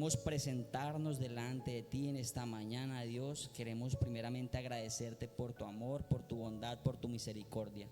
queremos presentarnos delante de ti en esta mañana, Dios. Queremos primeramente agradecerte por tu amor, por tu bondad, por tu misericordia.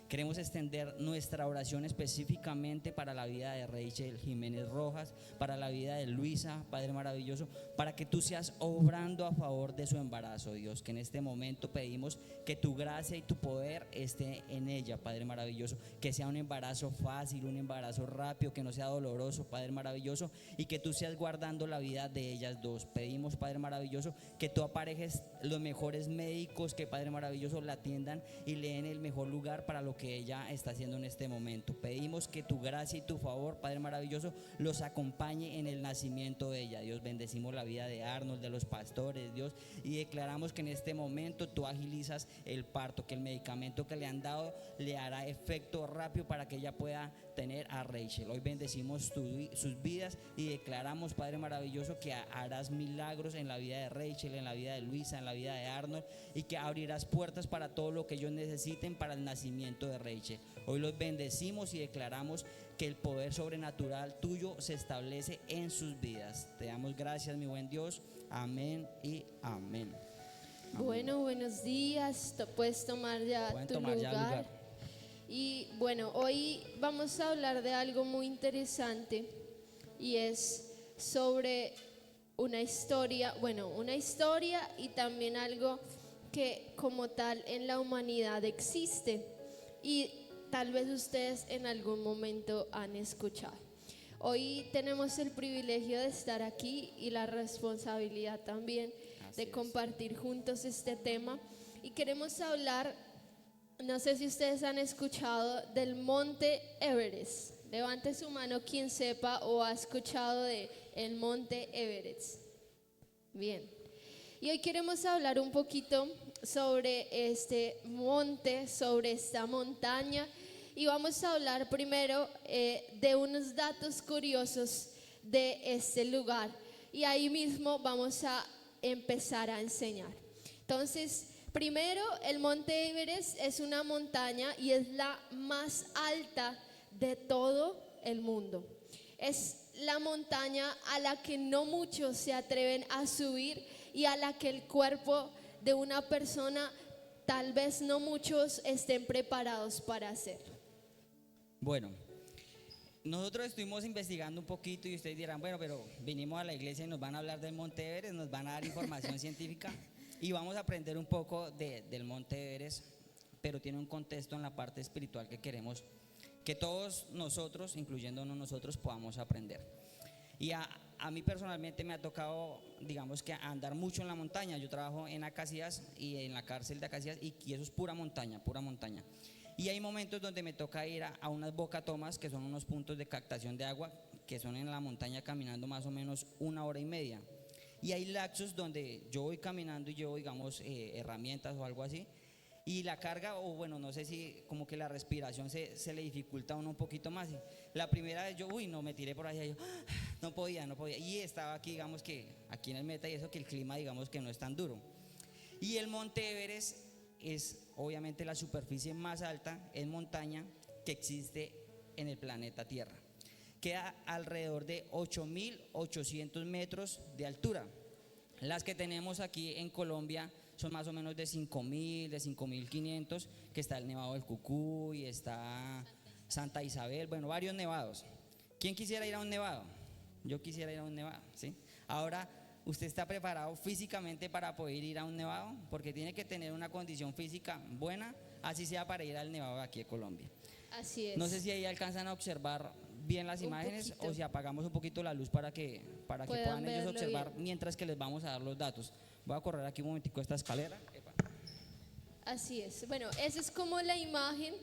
Queremos extender nuestra oración específicamente para la vida de Rachel Jiménez Rojas, para la vida de Luisa, Padre maravilloso, para que tú seas obrando a favor de su embarazo, Dios. Que en este momento pedimos que tu gracia y tu poder esté en ella, Padre maravilloso. Que sea un embarazo fácil, un embarazo rápido, que no sea doloroso, Padre maravilloso, y que tú seas guardando la vida de ellas dos. Pedimos, Padre maravilloso, que tú aparejes los mejores médicos, que, Padre maravilloso, la atiendan y le den el mejor lugar para lo que ella está haciendo en este momento. Pedimos que tu gracia y tu favor, Padre maravilloso, los acompañe en el nacimiento de ella. Dios, bendecimos la vida de Arnold, de los pastores, Dios, y declaramos que en este momento tú agilizas el parto, que el medicamento que le han dado le hará efecto rápido para que ella pueda tener a Rachel. Hoy bendecimos sus vidas y declaramos, Padre maravilloso, que harás milagros en la vida de Rachel, en la vida de Luisa, en la vida de Arnold, y que abrirás puertas para todo lo que ellos necesiten para el nacimiento de Rachel. Hoy los bendecimos y declaramos que el poder sobrenatural tuyo se establece en sus vidas. Te damos gracias, mi buen Dios. Amén y amén. Bueno, buenos días. Puedes tomar ya Pueden tu tomar ya lugar. lugar. Y bueno, hoy vamos a hablar de algo muy interesante y es sobre una historia y también algo que como tal en la humanidad existe y tal vez ustedes en algún momento han escuchado. Hoy tenemos el privilegio de estar aquí y la responsabilidad también de compartir juntos este tema, y queremos hablar, no sé si ustedes han escuchado del Monte Everest. Levante su mano quien sepa o ha escuchado de el Monte Everest. Bien. Y hoy queremos hablar un poquito sobre este monte, sobre esta montaña, y vamos a hablar primero de unos datos curiosos de este lugar, y ahí mismo vamos a empezar a enseñar. Entonces, primero, el Monte Everest es una montaña y es la más alta de todo el mundo. Es la montaña a la que no muchos se atreven a subir y a la que el cuerpo de una persona tal vez no muchos estén preparados para hacerlo. Bueno, nosotros estuvimos investigando un poquito y ustedes dirán, bueno, pero vinimos a la iglesia y nos van a hablar del Monte Everest, nos van a dar información científica y vamos a aprender un poco del Monte Everest, pero tiene un contexto en la parte espiritual que queremos que todos nosotros, incluyéndonos nosotros, podamos aprender. Y a mí personalmente me ha tocado, digamos que andar mucho en la montaña. Yo trabajo en Acacias y en la cárcel de Acacias, y eso es pura montaña, pura montaña. Y hay momentos donde me toca ir a unas bocatomas, que son unos puntos de captación de agua, que son en la montaña caminando más o menos 1 hora y media. Y hay lapsos donde yo voy caminando y llevo, digamos, herramientas o algo así, y la carga, o bueno, no sé si como que la respiración se le dificulta a uno un poquito más. Y la primera vez yo, no, me tiré por allá, yo no podía, y estaba aquí, digamos que aquí en el Meta, y eso que el clima, digamos que no es tan duro. Y el Monte Everest es obviamente la superficie más alta en montaña que existe en el planeta Tierra. Queda alrededor de 8.800 metros de altura. Las que tenemos aquí en Colombia son más o menos de 5.000, de 5.500, que está el Nevado del Cucuy, está Santa Isabel, bueno, varios nevados. ¿Quién quisiera ir a un nevado? Yo quisiera ir a un nevado, ¿sí? Ahora, ¿usted está preparado físicamente para poder ir a un nevado? Porque tiene que tener una condición física buena, así sea para ir al nevado de aquí de Colombia. Así es. No sé si ahí alcanzan a observar bien las imágenes, o si apagamos un poquito la luz para que puedan ellos observar bien, mientras que les vamos a dar los datos. Voy a correr aquí un momentico esta escalera. Epa. Así es. Bueno, esa es como la imagen,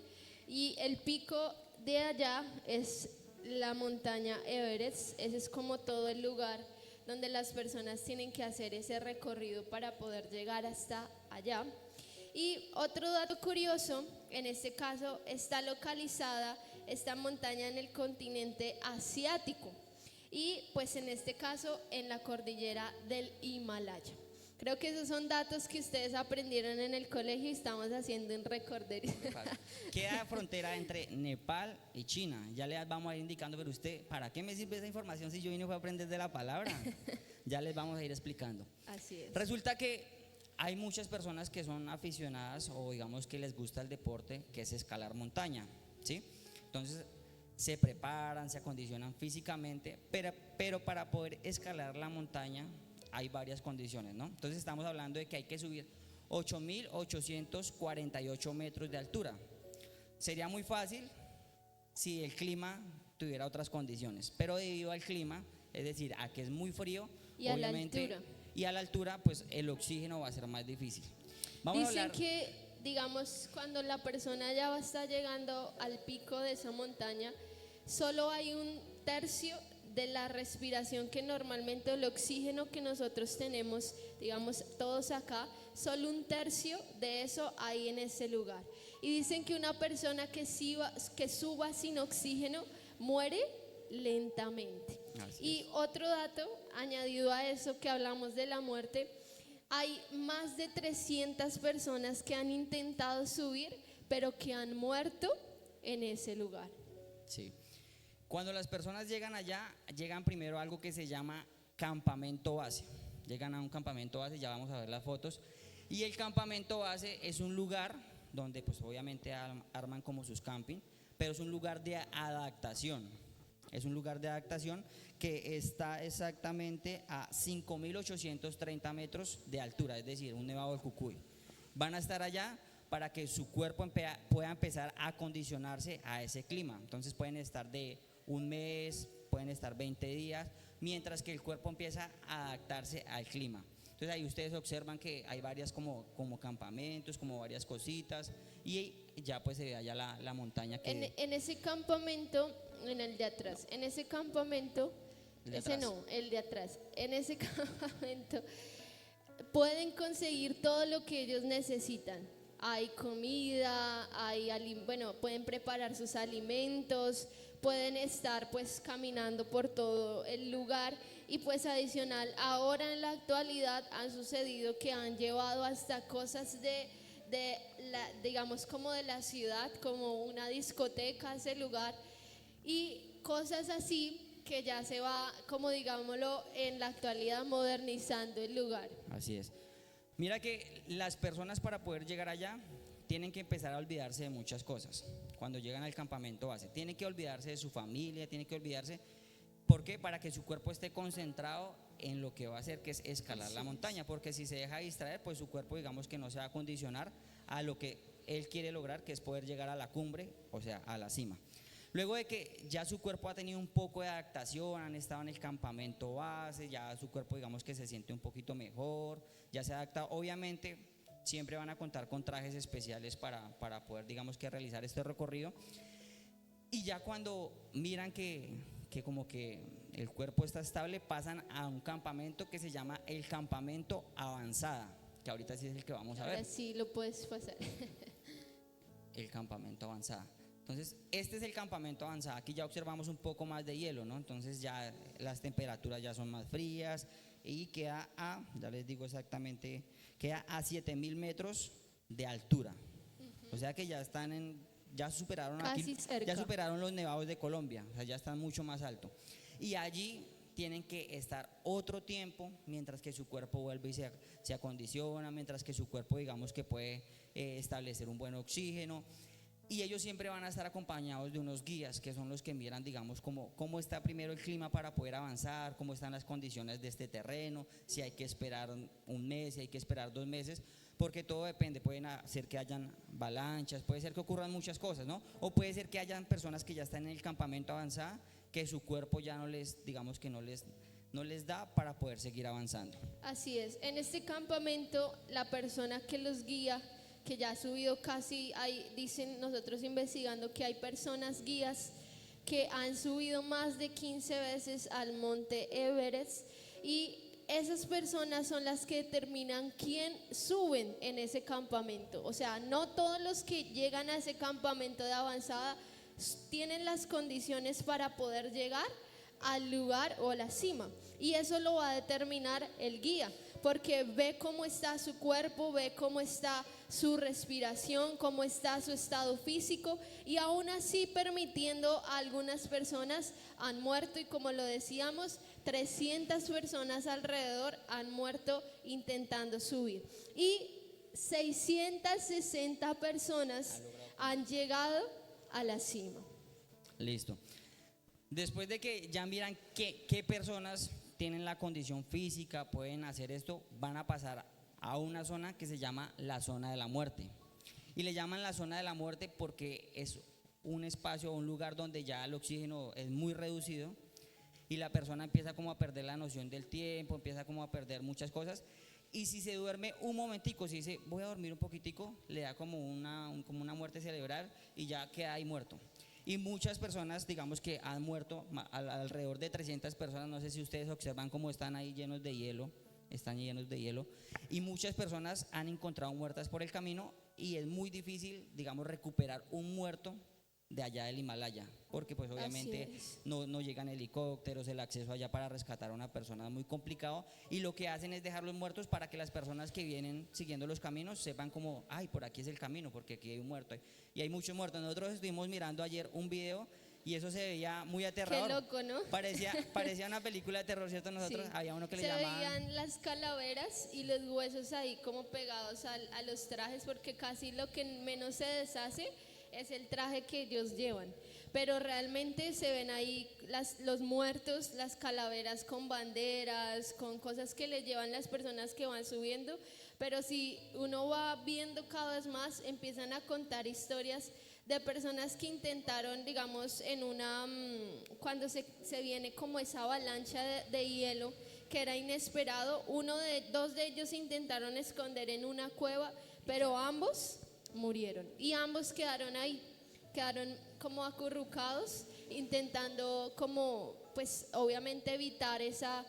y el pico de allá es la montaña Everest. Ese es como todo el lugar donde las personas tienen que hacer ese recorrido para poder llegar hasta allá. Y otro dato curioso, en este caso está localizada esta montaña en el continente asiático, y pues en este caso en la cordillera del Himalaya. Creo que esos son datos que ustedes aprendieron en el colegio y estamos haciendo un recorderis. Queda frontera entre Nepal y China. Ya les vamos a ir indicando, pero usted, ¿para qué me sirve esa información si yo vine a aprender de la palabra? Ya les vamos a ir explicando. Así es. Resulta que hay muchas personas que son aficionadas o digamos que les gusta el deporte, que es escalar montaña, ¿sí? Entonces se preparan, se acondicionan físicamente, pero para poder escalar la montaña hay varias condiciones, ¿no? Entonces estamos hablando de que hay que subir 8.848 metros de altura. Sería muy fácil si el clima tuviera otras condiciones, pero debido al clima, es decir, a que es muy frío, y a la obviamente, altura. y a la altura, pues el oxígeno va a ser más difícil. Vamos a Dicen hablar. que, digamos, cuando la persona ya va a estar llegando al pico de esa montaña, solo hay un tercio de la respiración que normalmente el oxígeno que nosotros tenemos, digamos, todos acá, solo un tercio de eso hay en ese lugar. Y dicen que una persona que suba sin oxígeno muere lentamente. Y otro dato añadido a eso que hablamos de la muerte, hay más de 300 personas que han intentado subir, pero que han muerto en ese lugar. Sí. Cuando las personas llegan allá, llegan primero a algo que se llama campamento base. Llegan a un campamento base, ya vamos a ver las fotos. Y el campamento base es un lugar donde pues obviamente arman como sus camping, pero es un lugar de adaptación. Es un lugar de adaptación que está exactamente a 5.830 metros de altura, es decir, un nevado del Cucuy. Van a estar allá para que su cuerpo pueda empezar a acondicionarse a ese clima. Entonces pueden estar de un mes, pueden estar 20 días, mientras que el cuerpo empieza a adaptarse al clima. Entonces ahí ustedes observan que hay varias como campamentos, como varias cositas, y ya pues se ve allá la montaña que… En ese campamento, en el de atrás, en ese campamento, el de atrás, en ese campamento pueden conseguir todo lo que ellos necesitan. Hay comida, pueden preparar sus alimentos, pueden estar pues caminando por todo el lugar y pues adicional, ahora en la actualidad han sucedido que han llevado hasta cosas digamos como de la ciudad, como una discoteca a ese lugar y cosas así que ya se va, como digámoslo, en la actualidad modernizando el lugar. Así es. Mira que las personas para poder llegar allá tienen que empezar a olvidarse de muchas cosas. Cuando llegan al campamento base, tienen que olvidarse de su familia, tienen que olvidarse, ¿por qué? Para que su cuerpo esté concentrado en lo que va a hacer, que es escalar la montaña, porque si se deja distraer, pues su cuerpo digamos que no se va a condicionar a lo que él quiere lograr, que es poder llegar a la cumbre, o sea, a la cima. Luego de que ya su cuerpo ha tenido un poco de adaptación, han estado en el campamento base, ya su cuerpo digamos que se siente un poquito mejor, ya se adapta, obviamente siempre van a contar con trajes especiales para poder digamos que realizar este recorrido. Y ya cuando miran que como que el cuerpo está estable, pasan a un campamento que se llama el campamento avanzada, que ahorita sí es el que vamos a ver. Ahora sí lo puedes pasar. El campamento avanzada. Entonces, este es el campamento avanzado. Aquí ya observamos un poco más de hielo, ¿no? Entonces ya las temperaturas ya son más frías y queda ya les digo exactamente, queda a 7.000 metros de altura. O sea que ya superaron casi aquí, cerca. ya superaron los nevados de Colombia, o sea, ya están mucho más alto. Y allí tienen que estar otro tiempo mientras que su cuerpo vuelve y se acondiciona, mientras que su cuerpo digamos que puede establecer un buen oxígeno. Y ellos siempre van a estar acompañados de unos guías que son los que miran, digamos, cómo está primero el clima para poder avanzar, cómo están las condiciones de este terreno, si hay que esperar un mes, si hay que esperar 2 meses, porque todo depende, pueden ser que hayan avalanchas, puede ser que ocurran muchas cosas, ¿no? O puede ser que hayan personas que ya están en el campamento avanzado, que su cuerpo ya no les, digamos que no les da para poder seguir avanzando. Así es, en este campamento la persona que los guía, que ya ha subido casi, dicen nosotros investigando que hay personas guías que han subido más de 15 veces al monte Everest y esas personas son las que determinan quién suben en ese campamento. O sea, no todos los que llegan a ese campamento de avanzada tienen las condiciones para poder llegar al lugar o a la cima, y eso lo va a determinar el guía, porque ve cómo está su cuerpo, ve cómo está su respiración, cómo está su estado físico, y aún así permitiendo a algunas personas han muerto, y como lo decíamos, 300 personas alrededor han muerto intentando subir, y 660 personas han llegado a la cima. Listo. Después de que ya miran qué personas tienen la condición física, pueden hacer esto, van a pasar a una zona que se llama la zona de la muerte. Y le llaman la zona de la muerte porque es un espacio o un lugar donde ya el oxígeno es muy reducido y la persona empieza como a perder la noción del tiempo, empieza como a perder muchas cosas. Y si se duerme un momentico, si dice voy a dormir un poquitico, le da como una muerte cerebral y ya queda ahí muerto. Y muchas personas, digamos que han muerto, alrededor de 300 personas, no sé si ustedes observan cómo están ahí llenos de hielo, están llenos de hielo, y muchas personas han encontrado muertas por el camino, y es muy difícil, digamos, recuperar un muerto de allá del Himalaya, porque pues obviamente no llegan helicópteros, el acceso allá para rescatar a una persona es muy complicado, y lo que hacen es dejarlos muertos para que las personas que vienen siguiendo los caminos sepan como, ay, por aquí es el camino, porque aquí hay un muerto, y hay muchos muertos. Nosotros estuvimos mirando ayer un video y eso se veía muy aterrador. Qué loco, ¿no? Parecía una película de terror, ¿cierto? Nosotros había uno que le llamaban... Se veían las calaveras y los huesos ahí como pegados a los trajes, porque casi lo que menos se deshace es el traje que ellos llevan, pero realmente se ven ahí los muertos, las calaveras con banderas, con cosas que le llevan las personas que van subiendo. Pero si uno va viendo cada vez más, empiezan a contar historias de personas que intentaron, digamos, cuando se viene como esa avalancha de hielo que era inesperado, dos de ellos se intentaron esconder en una cueva, pero ambos murieron y ambos quedaron ahí, quedaron como acurrucados, intentando como, pues obviamente evitar esa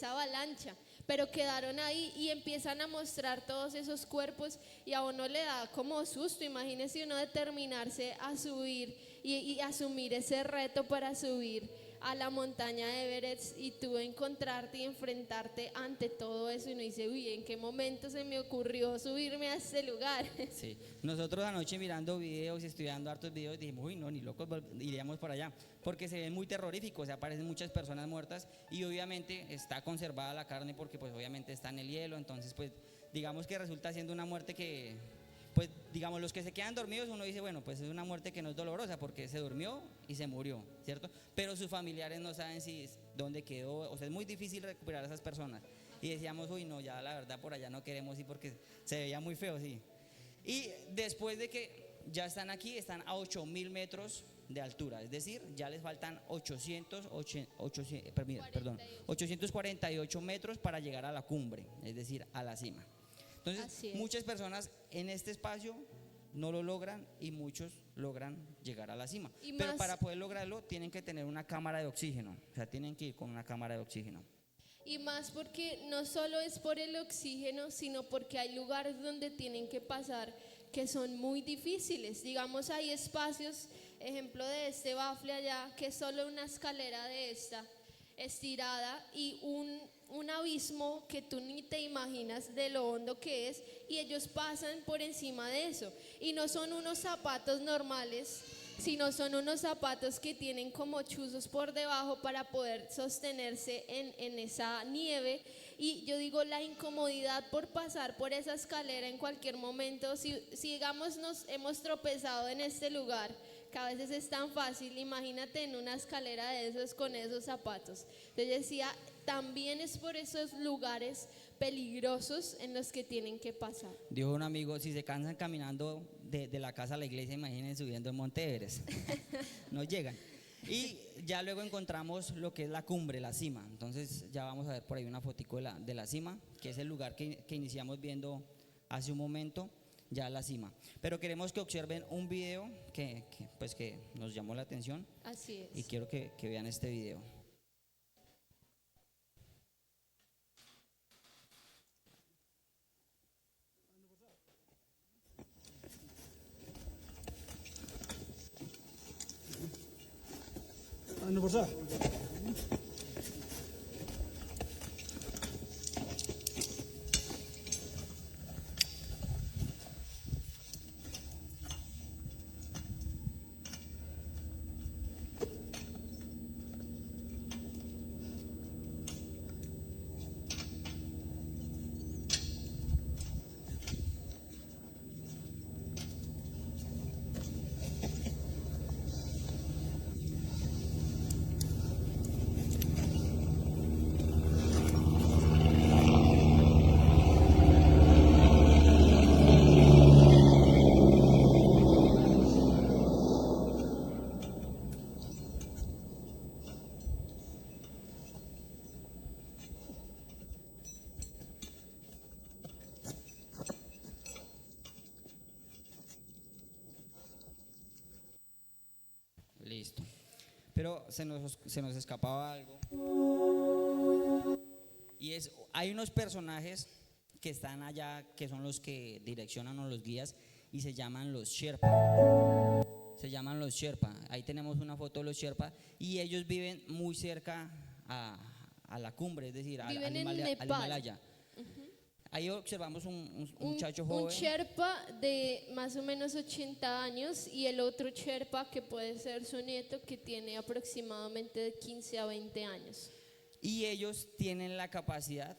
avalancha, pero quedaron ahí y empiezan a mostrar todos esos cuerpos, y a uno le da como susto. Imagínese uno determinarse a subir y asumir ese reto para subir a la montaña de Everest, y tú encontrarte y enfrentarte ante todo eso, y uno dice, uy, ¿en qué momento se me ocurrió subirme a este lugar? Sí, nosotros anoche mirando videos y estudiando hartos videos dijimos, uy, no, ni locos iríamos por allá, porque se ven muy terroríficos, o sea, aparecen muchas personas muertas, y obviamente está conservada la carne porque pues obviamente está en el hielo, entonces pues digamos que resulta siendo una muerte que, pues digamos, los que se quedan dormidos, uno dice, bueno, pues es una muerte que no es dolorosa porque se durmió y se murió, ¿cierto? Pero sus familiares no saben dónde quedó, o sea, es muy difícil recuperar a esas personas. Y decíamos, uy, no, ya la verdad por allá no queremos ir porque se veía muy feo, sí. Y después de que ya están aquí, están a 8.000 metros de altura, es decir, ya les faltan 848 metros para llegar a la cumbre, es decir, a la cima. Entonces, muchas personas en este espacio no lo logran y muchos logran llegar a la cima. Pero para poder lograrlo tienen que tener una cámara de oxígeno, o sea, tienen que ir con una cámara de oxígeno. Y más porque no solo es por el oxígeno, sino porque hay lugares donde tienen que pasar que son muy difíciles. Digamos, hay espacios, ejemplo de este bafle allá, que es solo una escalera de esta estirada y un abismo que tú ni te imaginas de lo hondo que es, y ellos pasan por encima de eso, y no son unos zapatos normales, sino son unos zapatos que tienen como chuzos por debajo para poder sostenerse en esa nieve. Y yo digo, la incomodidad por pasar por esa escalera en cualquier momento, si digamos nos hemos tropezado en este lugar, que a veces es tan fácil, imagínate en una escalera de esos con esos zapatos. Entonces decía, también es por esos lugares peligrosos en los que tienen que pasar. Dijo un amigo, si se cansan caminando de la casa a la iglesia, imaginen subiendo en Monte Everest. No llegan. Y ya luego encontramos lo que es la cumbre, la cima. Entonces ya vamos a ver por ahí una fotico de la cima, que es el lugar que iniciamos viendo hace un momento, ya la cima. Pero queremos que observen un video que nos llamó la atención. Así es. Y quiero que vean este video. Listo. Pero se nos escapaba algo. Y hay unos personajes que están allá, que son los que direccionan o los guías, y se llaman los Sherpa. Se llaman los Sherpa. Ahí tenemos una foto de los Sherpa, y ellos viven muy cerca a la cumbre, es decir, al Viven en al Nepal. Himalaya. Ahí observamos un muchacho joven. Un Sherpa de más o menos 80 años y el otro Sherpa que puede ser su nieto que tiene aproximadamente de 15 a 20 años. Y ellos tienen la capacidad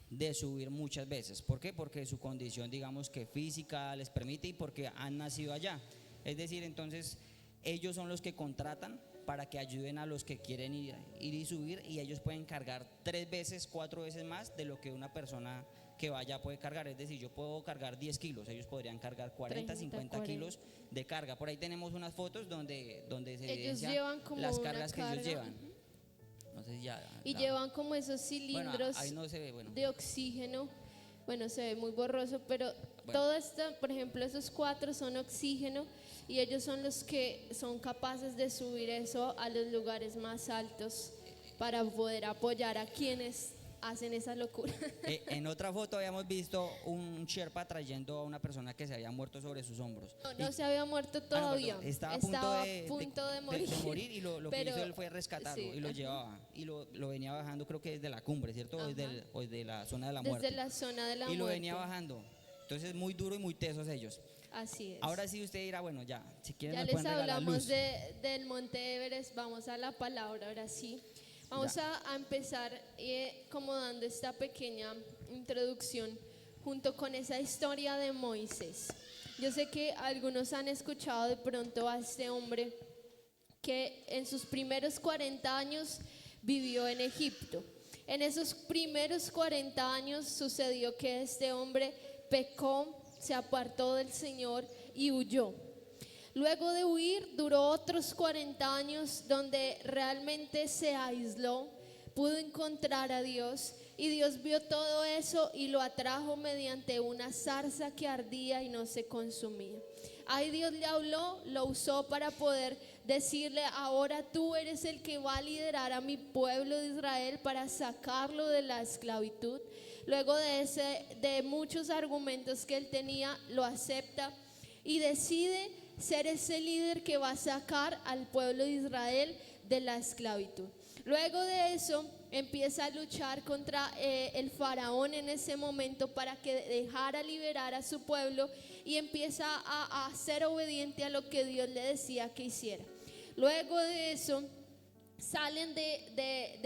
de subir muchas veces. ¿Por qué? Porque su condición, digamos que física les permite y porque han nacido allá. Es decir, entonces ellos son los que contratan para que ayuden a los que quieren ir y subir, y ellos pueden cargar 3 veces, 4 veces más de lo que una persona que vaya puede cargar. Es decir, yo puedo cargar 10 kilos, ellos podrían cargar 40, 50 kilos de carga. Por ahí tenemos unas fotos donde se evidencia las cargas que ellos llevan. No sé si y llevan como esos cilindros ahí no se ve, de oxígeno. Bueno, se ve muy borroso, pero todo esto, por ejemplo, esos 4 son oxígeno y ellos son los que son capaces de subir eso a los lugares más altos para poder apoyar a quienes hacen esa locura. En otra foto habíamos visto un Sherpa trayendo a una persona que se había muerto sobre sus hombros. No se había muerto todavía. Estaba a punto de morir. Y lo que hizo él fue rescatarlo, sí, y lo llevaba. Y lo venía bajando, creo que desde la cumbre, ¿cierto? O desde la zona de la muerte. Desde la zona de la muerte. Y lo venía bajando. Entonces, muy duro y muy tesos ellos. Así es. Ahora sí usted dirá, bueno, ya, si quieren ya nos pueden regalar luz. Ya les hablamos del Monte Everest, vamos a la palabra, ahora sí. Vamos a empezar como dando esta pequeña introducción junto con esa historia de Moisés. Yo sé que algunos han escuchado de pronto a este hombre que en sus primeros 40 años vivió en Egipto. En esos primeros 40 años sucedió que este hombre pecó, se apartó del Señor y huyó. Luego de huir, duró otros 40 años donde realmente se aisló, pudo encontrar a Dios y Dios vio todo eso y lo atrajo mediante una zarza que ardía y no se consumía. Ahí Dios le habló, lo usó para poder decirle: ahora tú eres el que va a liderar a mi pueblo de Israel para sacarlo de la esclavitud. Luego de muchos argumentos que él tenía, lo acepta y decide ser ese líder que va a sacar al pueblo de Israel de la esclavitud. Luego de eso empieza a luchar contra el faraón en ese momento para que dejara liberar a su pueblo y empieza a ser obediente a lo que Dios le decía que hiciera. Luego de eso salen de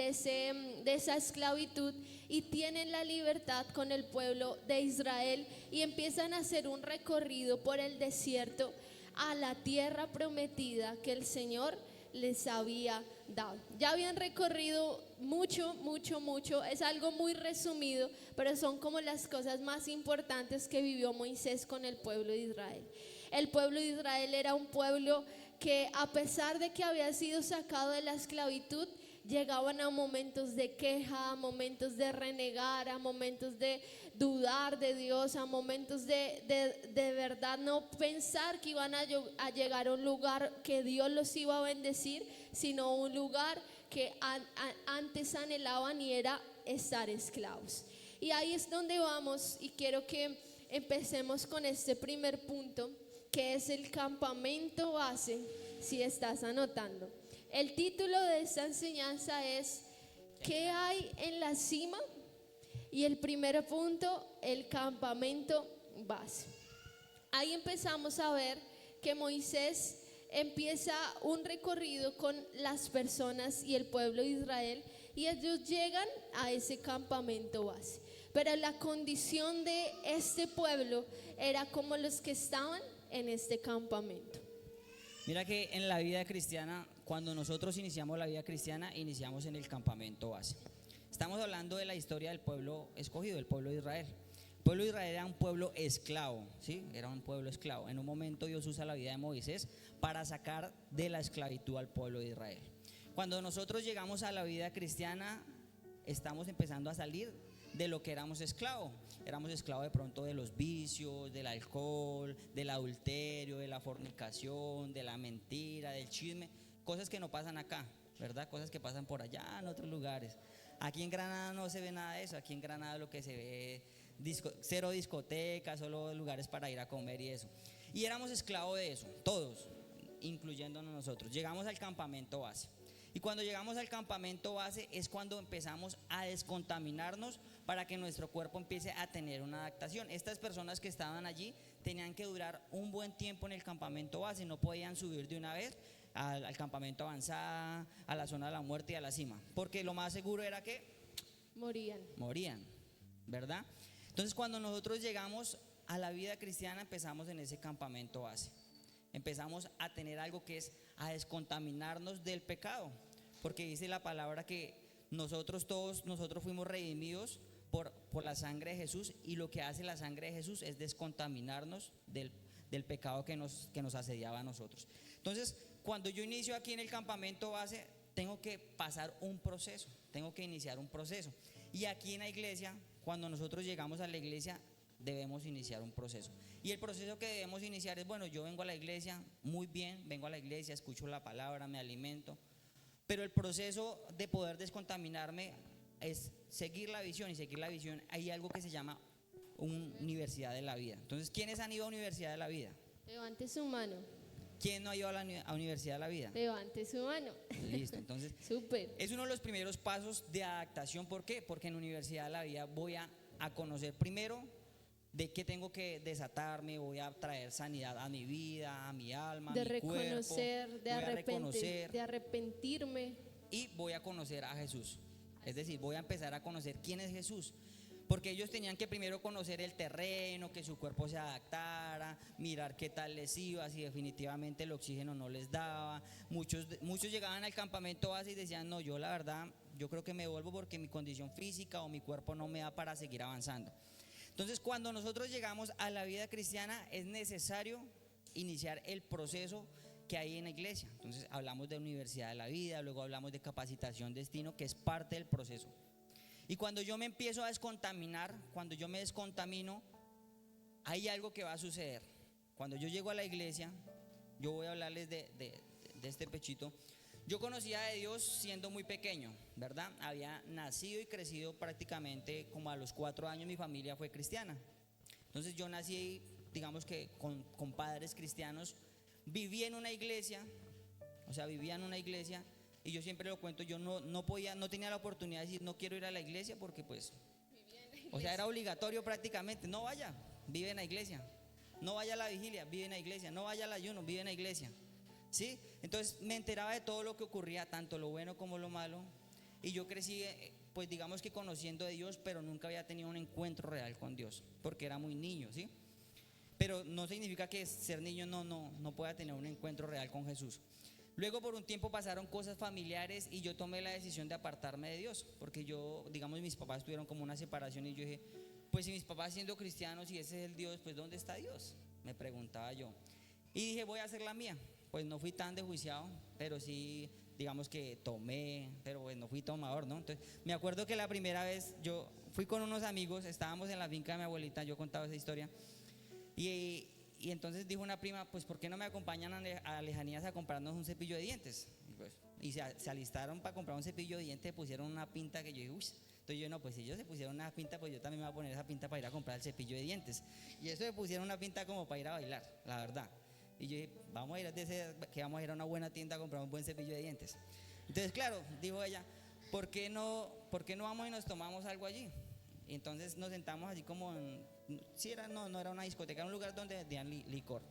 esa esclavitud y tienen la libertad con el pueblo de Israel y empiezan a hacer un recorrido por el desierto a la tierra prometida que el Señor les había dado. Ya habían recorrido mucho, es algo muy resumido, pero son como las cosas más importantes que vivió Moisés con el pueblo de Israel. El pueblo de Israel era un pueblo que, a pesar de que había sido sacado de la esclavitud, llegaban a momentos de queja, a momentos de renegar, a momentos de dudar de Dios, a momentos de verdad no pensar que iban a llegar a un lugar que Dios los iba a bendecir, sino un lugar que antes anhelaban, y era estar esclavos. Y ahí es donde vamos, y quiero que empecemos con este primer punto, que es el campamento base, si estás anotando. El título de esta enseñanza es ¿qué hay en la cima? Y el primer punto, el campamento base. Ahí empezamos a ver que Moisés empieza un recorrido con las personas y el pueblo de Israel, y ellos llegan a ese campamento base. Pero la condición de este pueblo era como los que estaban en este campamento. Mira que en la vida cristiana, cuando nosotros iniciamos la vida cristiana, iniciamos en el campamento base. Estamos hablando de la historia del pueblo escogido, del pueblo de Israel. El pueblo de Israel era un pueblo esclavo, ¿sí? Era un pueblo esclavo. En un momento Dios usa la vida de Moisés para sacar de la esclavitud al pueblo de Israel. Cuando nosotros llegamos a la vida cristiana, estamos empezando a salir de lo que éramos esclavos. Éramos esclavos de pronto de los vicios, del alcohol, del adulterio, de la fornicación, de la mentira, del chisme. cosas que no pasan acá, ¿verdad? Cosas que pasan por allá en otros lugares. Aquí en Granada no se ve nada de eso. Aquí en Granada lo que se ve, cero discotecas, solo lugares para ir a comer y eso. Y éramos esclavos de eso, todos, incluyéndonos nosotros. Llegamos al campamento base. Y cuando llegamos al campamento base es cuando empezamos a descontaminarnos para que nuestro cuerpo empiece a tener una adaptación. Estas personas que estaban allí tenían que durar un buen tiempo en el campamento base, no podían subir de una vez al campamento avanzada, a la zona de la muerte y a la cima, porque lo más seguro era que morían, ¿verdad? Entonces cuando nosotros llegamos a la vida cristiana empezamos en ese campamento base. Empezamos a tener algo que es a descontaminarnos del pecado, porque dice la palabra que nosotros fuimos redimidos por la sangre de Jesús, y lo que hace la sangre de Jesús es descontaminarnos del pecado que nos asediaba a nosotros. Entonces, cuando yo inicio aquí en el campamento base, tengo que pasar un proceso, tengo que iniciar un proceso. Y aquí en la iglesia, cuando nosotros llegamos a la iglesia, debemos iniciar un proceso. Y el proceso que debemos iniciar es, bueno, yo vengo a la iglesia, muy bien, vengo a la iglesia, escucho la palabra, me alimento, pero el proceso de poder descontaminarme es seguir la visión, y seguir la visión hay algo que se llama universidad de la vida. Entonces, ¿quiénes han ido a universidad de la vida? Levante su mano. ¿Quién no ha ido a la universidad de la vida? Levante su mano. Listo, entonces Súper. es uno de los primeros pasos de adaptación. ¿Por qué? Porque en la universidad de la vida voy a conocer primero de qué tengo que desatarme, voy a traer sanidad a mi vida, a mi alma, a mi cuerpo, de arrepentirme, y voy a conocer a Jesús. Es decir, voy a empezar a conocer quién es Jesús. Porque ellos tenían que primero conocer el terreno, que su cuerpo se adaptara, mirar qué tal les iba, si definitivamente el oxígeno no les daba. Muchos llegaban al campamento base y decían, no, yo la verdad, yo creo que me vuelvo porque mi condición física o mi cuerpo no me da para seguir avanzando. Entonces, cuando nosotros llegamos a la vida cristiana, es necesario iniciar el proceso que hay en la iglesia. Entonces, hablamos de universidad de la vida, luego hablamos de capacitación destino, que es parte del proceso. Y cuando yo me empiezo a descontaminar, cuando yo me descontamino, hay algo que va a suceder. Cuando yo llego a la iglesia, yo voy a hablarles de este pechito. Yo conocía de Dios siendo muy pequeño, ¿verdad? Había nacido y crecido prácticamente como a los 4 años, mi familia fue cristiana. Entonces yo nací, digamos que con padres cristianos, vivía en una iglesia, y yo siempre lo cuento, yo no tenía la oportunidad de decir no quiero ir a la iglesia, porque pues, o sea, era obligatorio prácticamente, no vaya, vive en la iglesia, no vaya a la vigilia, vive en la iglesia, no vaya al ayuno, vive en la iglesia, ¿sí? Entonces me enteraba de todo lo que ocurría, tanto lo bueno como lo malo, y yo crecí, pues digamos que conociendo de Dios, pero nunca había tenido un encuentro real con Dios, porque era muy niño, ¿sí? Pero no significa que ser niño no pueda tener un encuentro real con Jesús. Luego por un tiempo pasaron cosas familiares y yo tomé la decisión de apartarme de Dios, porque digamos, mis papás tuvieron como una separación y yo dije, pues si mis papás siendo cristianos y ese es el Dios, pues ¿dónde está Dios? Me preguntaba yo. Y dije, voy a hacer la mía. Pues no fui tan desjuiciado, pero sí, digamos que tomé, pero pues no fui tomador, ¿no? Entonces, me acuerdo que la primera vez yo fui con unos amigos, estábamos en la finca de mi abuelita, yo contaba esa historia, y entonces dijo una prima, pues ¿por qué no me acompañan a Lejanías a comprarnos un cepillo de dientes? Y se alistaron para comprar un cepillo de dientes, pusieron una pinta que yo dije, uy. Entonces yo, no, pues si ellos se pusieron una pinta, pues yo también me voy a poner esa pinta para ir a comprar el cepillo de dientes. Y eso se pusieron una pinta como para ir a bailar, la verdad. Y yo dije, vamos a ir vamos a ir a una buena tienda a comprar un buen cepillo de dientes. Entonces, claro, dijo ella, ¿por qué no vamos y nos tomamos algo allí? Y entonces nos sentamos así como no era una discoteca, era un lugar donde vendían licor.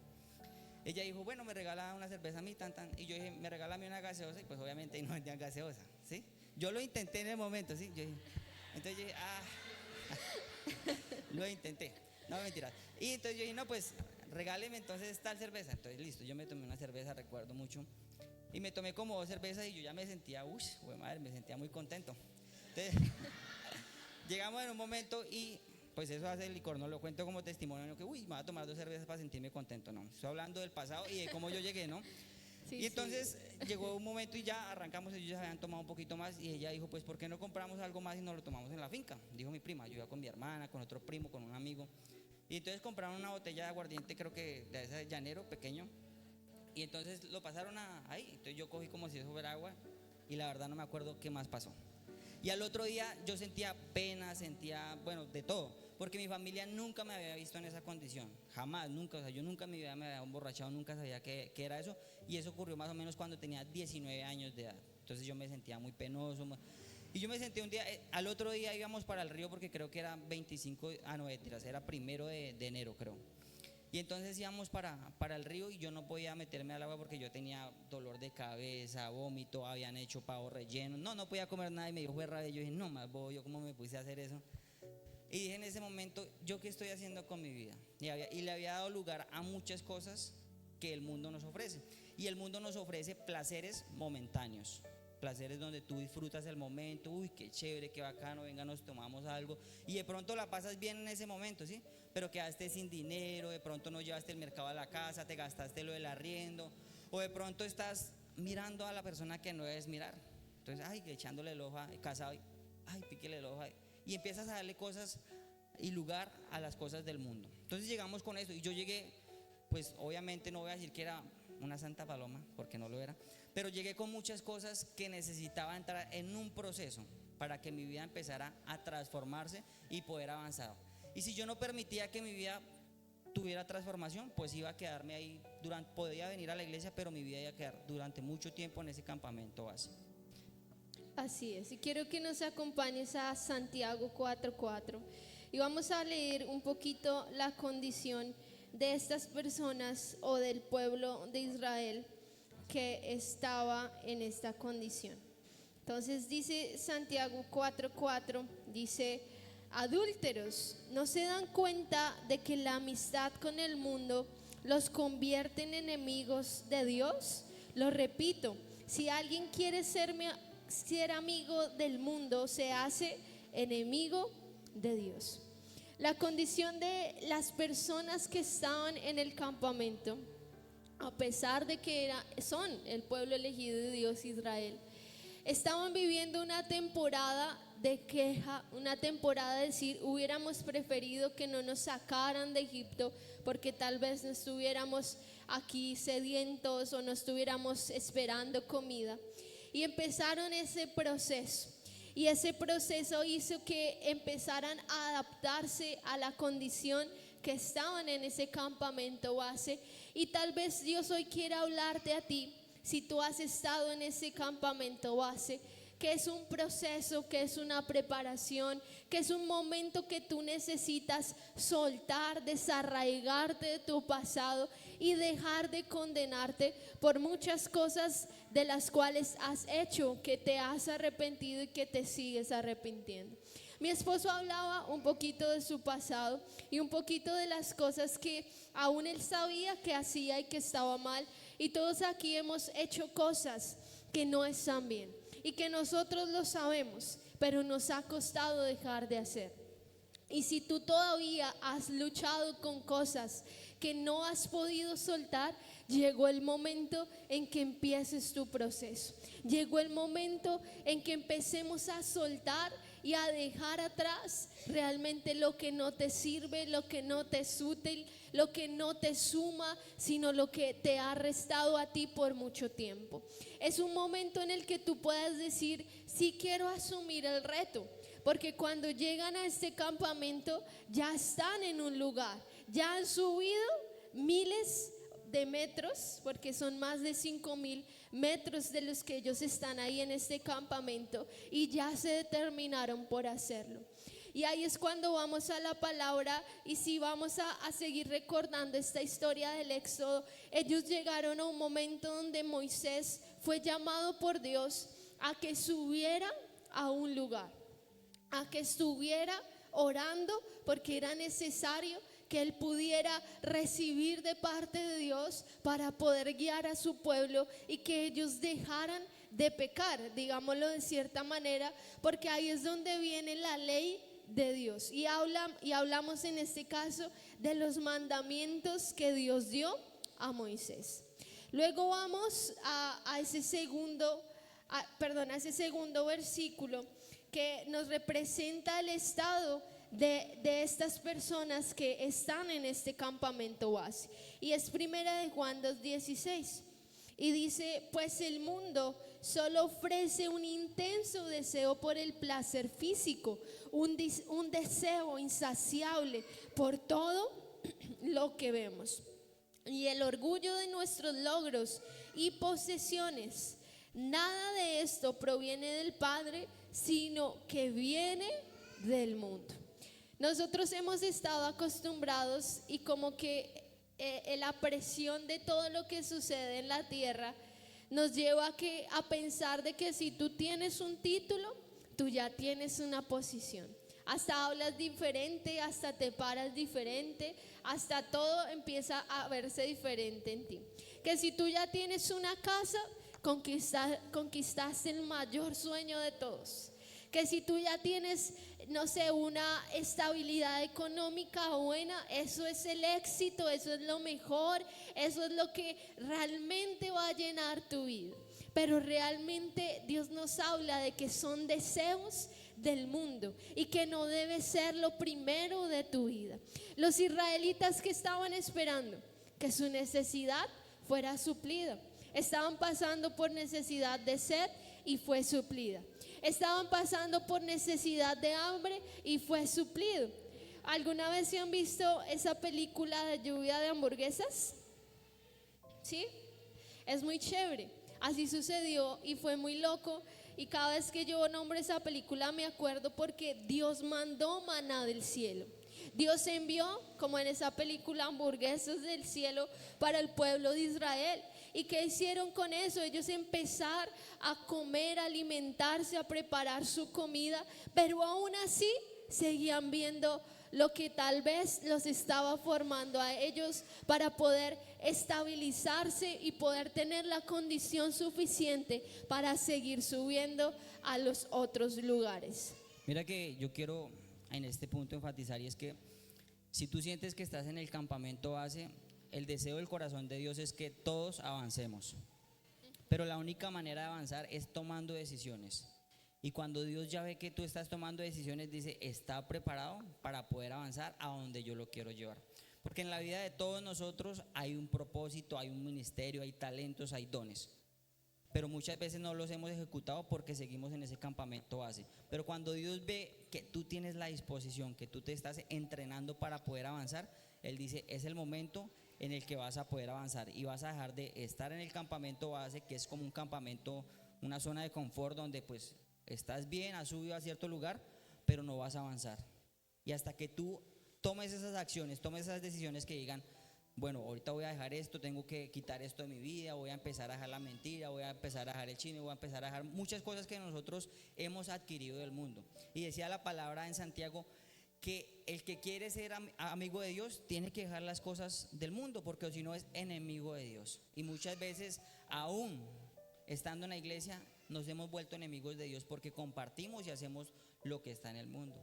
Ella dijo, bueno, me regala una cerveza a mí, y yo dije, me regala a mí una gaseosa, y pues obviamente no vendían gaseosa, ¿sí? Yo lo intenté en el momento, ¿sí? Entonces yo dije, lo intenté, no, mentira. Y entonces yo dije, no, pues regáleme entonces tal cerveza. Entonces listo, yo me tomé una cerveza, recuerdo mucho, y me tomé como 2 cervezas y yo ya me sentía, madre, me sentía muy contento. Entonces llegamos en un momento y pues eso hace el licor, no lo cuento como testimonio, no que me voy a tomar 2 cervezas para sentirme contento, no, estoy hablando del pasado y de cómo yo llegué, ¿no? Sí, y entonces llegó un momento y ya arrancamos, ellos ya habían tomado un poquito más y ella dijo, pues ¿por qué no compramos algo más y nos lo tomamos en la finca? Dijo mi prima, yo iba con mi hermana, con otro primo, con un amigo, y entonces compraron una botella de aguardiente, creo que de ese llanero pequeño, Y entonces lo pasaron ahí. Entonces yo cogí como si eso fuera agua y la verdad no me acuerdo qué más pasó. Y al otro día yo sentía pena, sentía, bueno, de todo, porque mi familia nunca me había visto en esa condición, jamás, nunca, o sea, yo nunca en mi vida me había emborrachado, nunca sabía qué era eso, y eso ocurrió más o menos cuando tenía 19 años de edad. Entonces yo me sentía muy penoso, y yo me sentí un día, al otro día íbamos para el río porque creo que era 25, no, mentiras, era 1 de enero creo. Y entonces íbamos para el río y yo no podía meterme al agua porque yo tenía dolor de cabeza, vómito, habían hecho pavo relleno, no podía comer nada y me dijo fue rabia. Yo dije, no más bobo, yo cómo me puse a hacer eso. Y dije en ese momento, ¿yo qué estoy haciendo con mi vida? Y le había dado lugar a muchas cosas que el mundo nos ofrece. Y el mundo nos ofrece placeres momentáneos, placeres donde tú disfrutas el momento, uy, qué chévere, qué bacano, venga, nos tomamos algo. Y de pronto la pasas bien en ese momento, ¿sí? Pero quedaste sin dinero, de pronto no llevaste el mercado a la casa, te gastaste lo del arriendo, o de pronto estás mirando a la persona que no debes mirar. Entonces, ay, echándole el ojo, casado, ay, píquele el ojo, y empiezas a darle cosas y lugar a las cosas del mundo. Entonces llegamos con eso y yo llegué, pues obviamente no voy a decir que era una santa paloma, porque no lo era, pero llegué con muchas cosas que necesitaba entrar en un proceso para que mi vida empezara a transformarse y poder avanzar. Y si yo no permitía que mi vida tuviera transformación, pues iba a quedarme ahí, podía venir a la iglesia, pero mi vida iba a quedar durante mucho tiempo en ese campamento base. Así es, y quiero que nos acompañes a Santiago 4:4 y vamos a leer un poquito la condición de estas personas o del pueblo de Israel que estaba en esta condición. Entonces dice Santiago 4:4, dice: adúlteros, ¿no se dan cuenta de que la amistad con el mundo los convierte en enemigos de Dios? Lo repito, si alguien quiere ser amigo del mundo, se hace enemigo de Dios. La condición de las personas que estaban en el campamento, a pesar de que son el pueblo elegido de Dios, Israel, estaban viviendo una temporada de queja, una temporada de decir, hubiéramos preferido que no nos sacaran de Egipto porque tal vez no estuviéramos aquí sedientos o no estuviéramos esperando comida. Y empezaron ese proceso. Y ese proceso hizo que empezaran a adaptarse a la condición que estaban en ese campamento base. Y tal vez Dios hoy quiera hablarte a ti, si tú has estado en ese campamento base, que es un proceso, que es una preparación, que es un momento que tú necesitas soltar, desarraigarte de tu pasado y dejar de condenarte por muchas cosas de las cuales has hecho, que te has arrepentido y que te sigues arrepintiendo. Mi esposo hablaba un poquito de su pasado y un poquito de las cosas que aún él sabía que hacía y que estaba mal, y todos aquí hemos hecho cosas que no están bien y que nosotros lo sabemos, pero nos ha costado dejar de hacer. Y si tú todavía has luchado con cosas que no has podido soltar, llegó el momento en que empieces tu proceso. Llegó el momento en que empecemos a soltar y a dejar atrás realmente lo que no te sirve, lo que no te es útil, lo que no te suma, sino lo que te ha restado a ti por mucho tiempo. Es un momento en el que tú puedas decir, sí quiero asumir el reto, porque cuando llegan a este campamento ya están en un lugar, ya han subido miles de metros, porque son más de 5,000 metros de los que ellos están ahí en este campamento, y ya se determinaron por hacerlo. Y ahí es cuando vamos a la palabra, y si vamos a seguir recordando esta historia del Éxodo, ellos llegaron a un momento donde Moisés fue llamado por Dios a que subiera a un lugar, a que estuviera orando, porque era necesario que él pudiera recibir de parte de Dios para poder guiar a su pueblo y que ellos dejaran de pecar, digámoslo de cierta manera, porque ahí es donde viene la ley de Dios. Y hablamos en este caso de los mandamientos que Dios dio a Moisés. Luego vamos a ese segundo versículo que nos representa el estado de estas personas que están en este campamento base. Y es primera de Juan 2:16. Y dice, pues el mundo solo ofrece un intenso deseo por el placer físico, un deseo insaciable por todo lo que vemos. Y el orgullo de nuestros logros y posesiones. Nada de esto proviene del Padre, sino que viene del mundo. Nosotros hemos estado acostumbrados y como que la presión de todo lo que sucede en la tierra nos lleva a pensar de que si tú tienes un título, tú ya tienes una posición. Hasta hablas diferente, hasta te paras diferente, hasta todo empieza a verse diferente en ti. Que si tú ya tienes una casa, conquistaste el mayor sueño de todos. Que si tú ya tienes, no sé, una estabilidad económica buena, eso es el éxito, eso es lo mejor, eso es lo que realmente va a llenar tu vida. Pero realmente Dios nos habla de que son deseos del mundo y que no debe ser lo primero de tu vida. Los israelitas que estaban esperando que su necesidad fuera suplida, estaban pasando por necesidad de sed y fue suplida. Estaban pasando por necesidad de hambre y fue suplido. ¿Alguna vez se han visto esa película de lluvia de hamburguesas? ¿Sí? Es muy chévere. Así sucedió y fue muy loco. Y cada vez que yo nombro esa película me acuerdo porque Dios mandó maná del cielo. Dios envió, como en esa película, hamburguesas del cielo para el pueblo de Israel. ¿Y qué hicieron con eso? Ellos empezaron a comer, a alimentarse, a preparar su comida, pero aún así seguían viendo lo que tal vez los estaba formando a ellos para poder estabilizarse y poder tener la condición suficiente para seguir subiendo a los otros lugares. Mira que yo quiero en este punto enfatizar, y es que si tú sientes que estás en el campamento base, el deseo del corazón de Dios es que todos avancemos, pero la única manera de avanzar es tomando decisiones. Y cuando Dios ya ve que tú estás tomando decisiones, dice, está preparado para poder avanzar a donde yo lo quiero llevar. Porque en la vida de todos nosotros hay un propósito, hay un ministerio, hay talentos, hay dones. Pero muchas veces no los hemos ejecutado porque seguimos en ese campamento base. Pero cuando Dios ve que tú tienes la disposición, que tú te estás entrenando para poder avanzar, Él dice, es el momento en el que vas a poder avanzar y vas a dejar de estar en el campamento base, que es como un campamento, una zona de confort donde pues estás bien, has subido a cierto lugar, pero no vas a avanzar. Y hasta que tú tomes esas acciones, tomes esas decisiones que digan, bueno, ahorita voy a dejar esto, tengo que quitar esto de mi vida, voy a empezar a dejar la mentira, voy a empezar a dejar el chisme, voy a empezar a dejar muchas cosas que nosotros hemos adquirido del mundo. Y decía la palabra en Santiago que el que quiere ser amigo de Dios tiene que dejar las cosas del mundo, porque si no es enemigo de Dios. Y muchas veces, aún estando en la iglesia, nos hemos vuelto enemigos de Dios porque compartimos y hacemos lo que está en el mundo.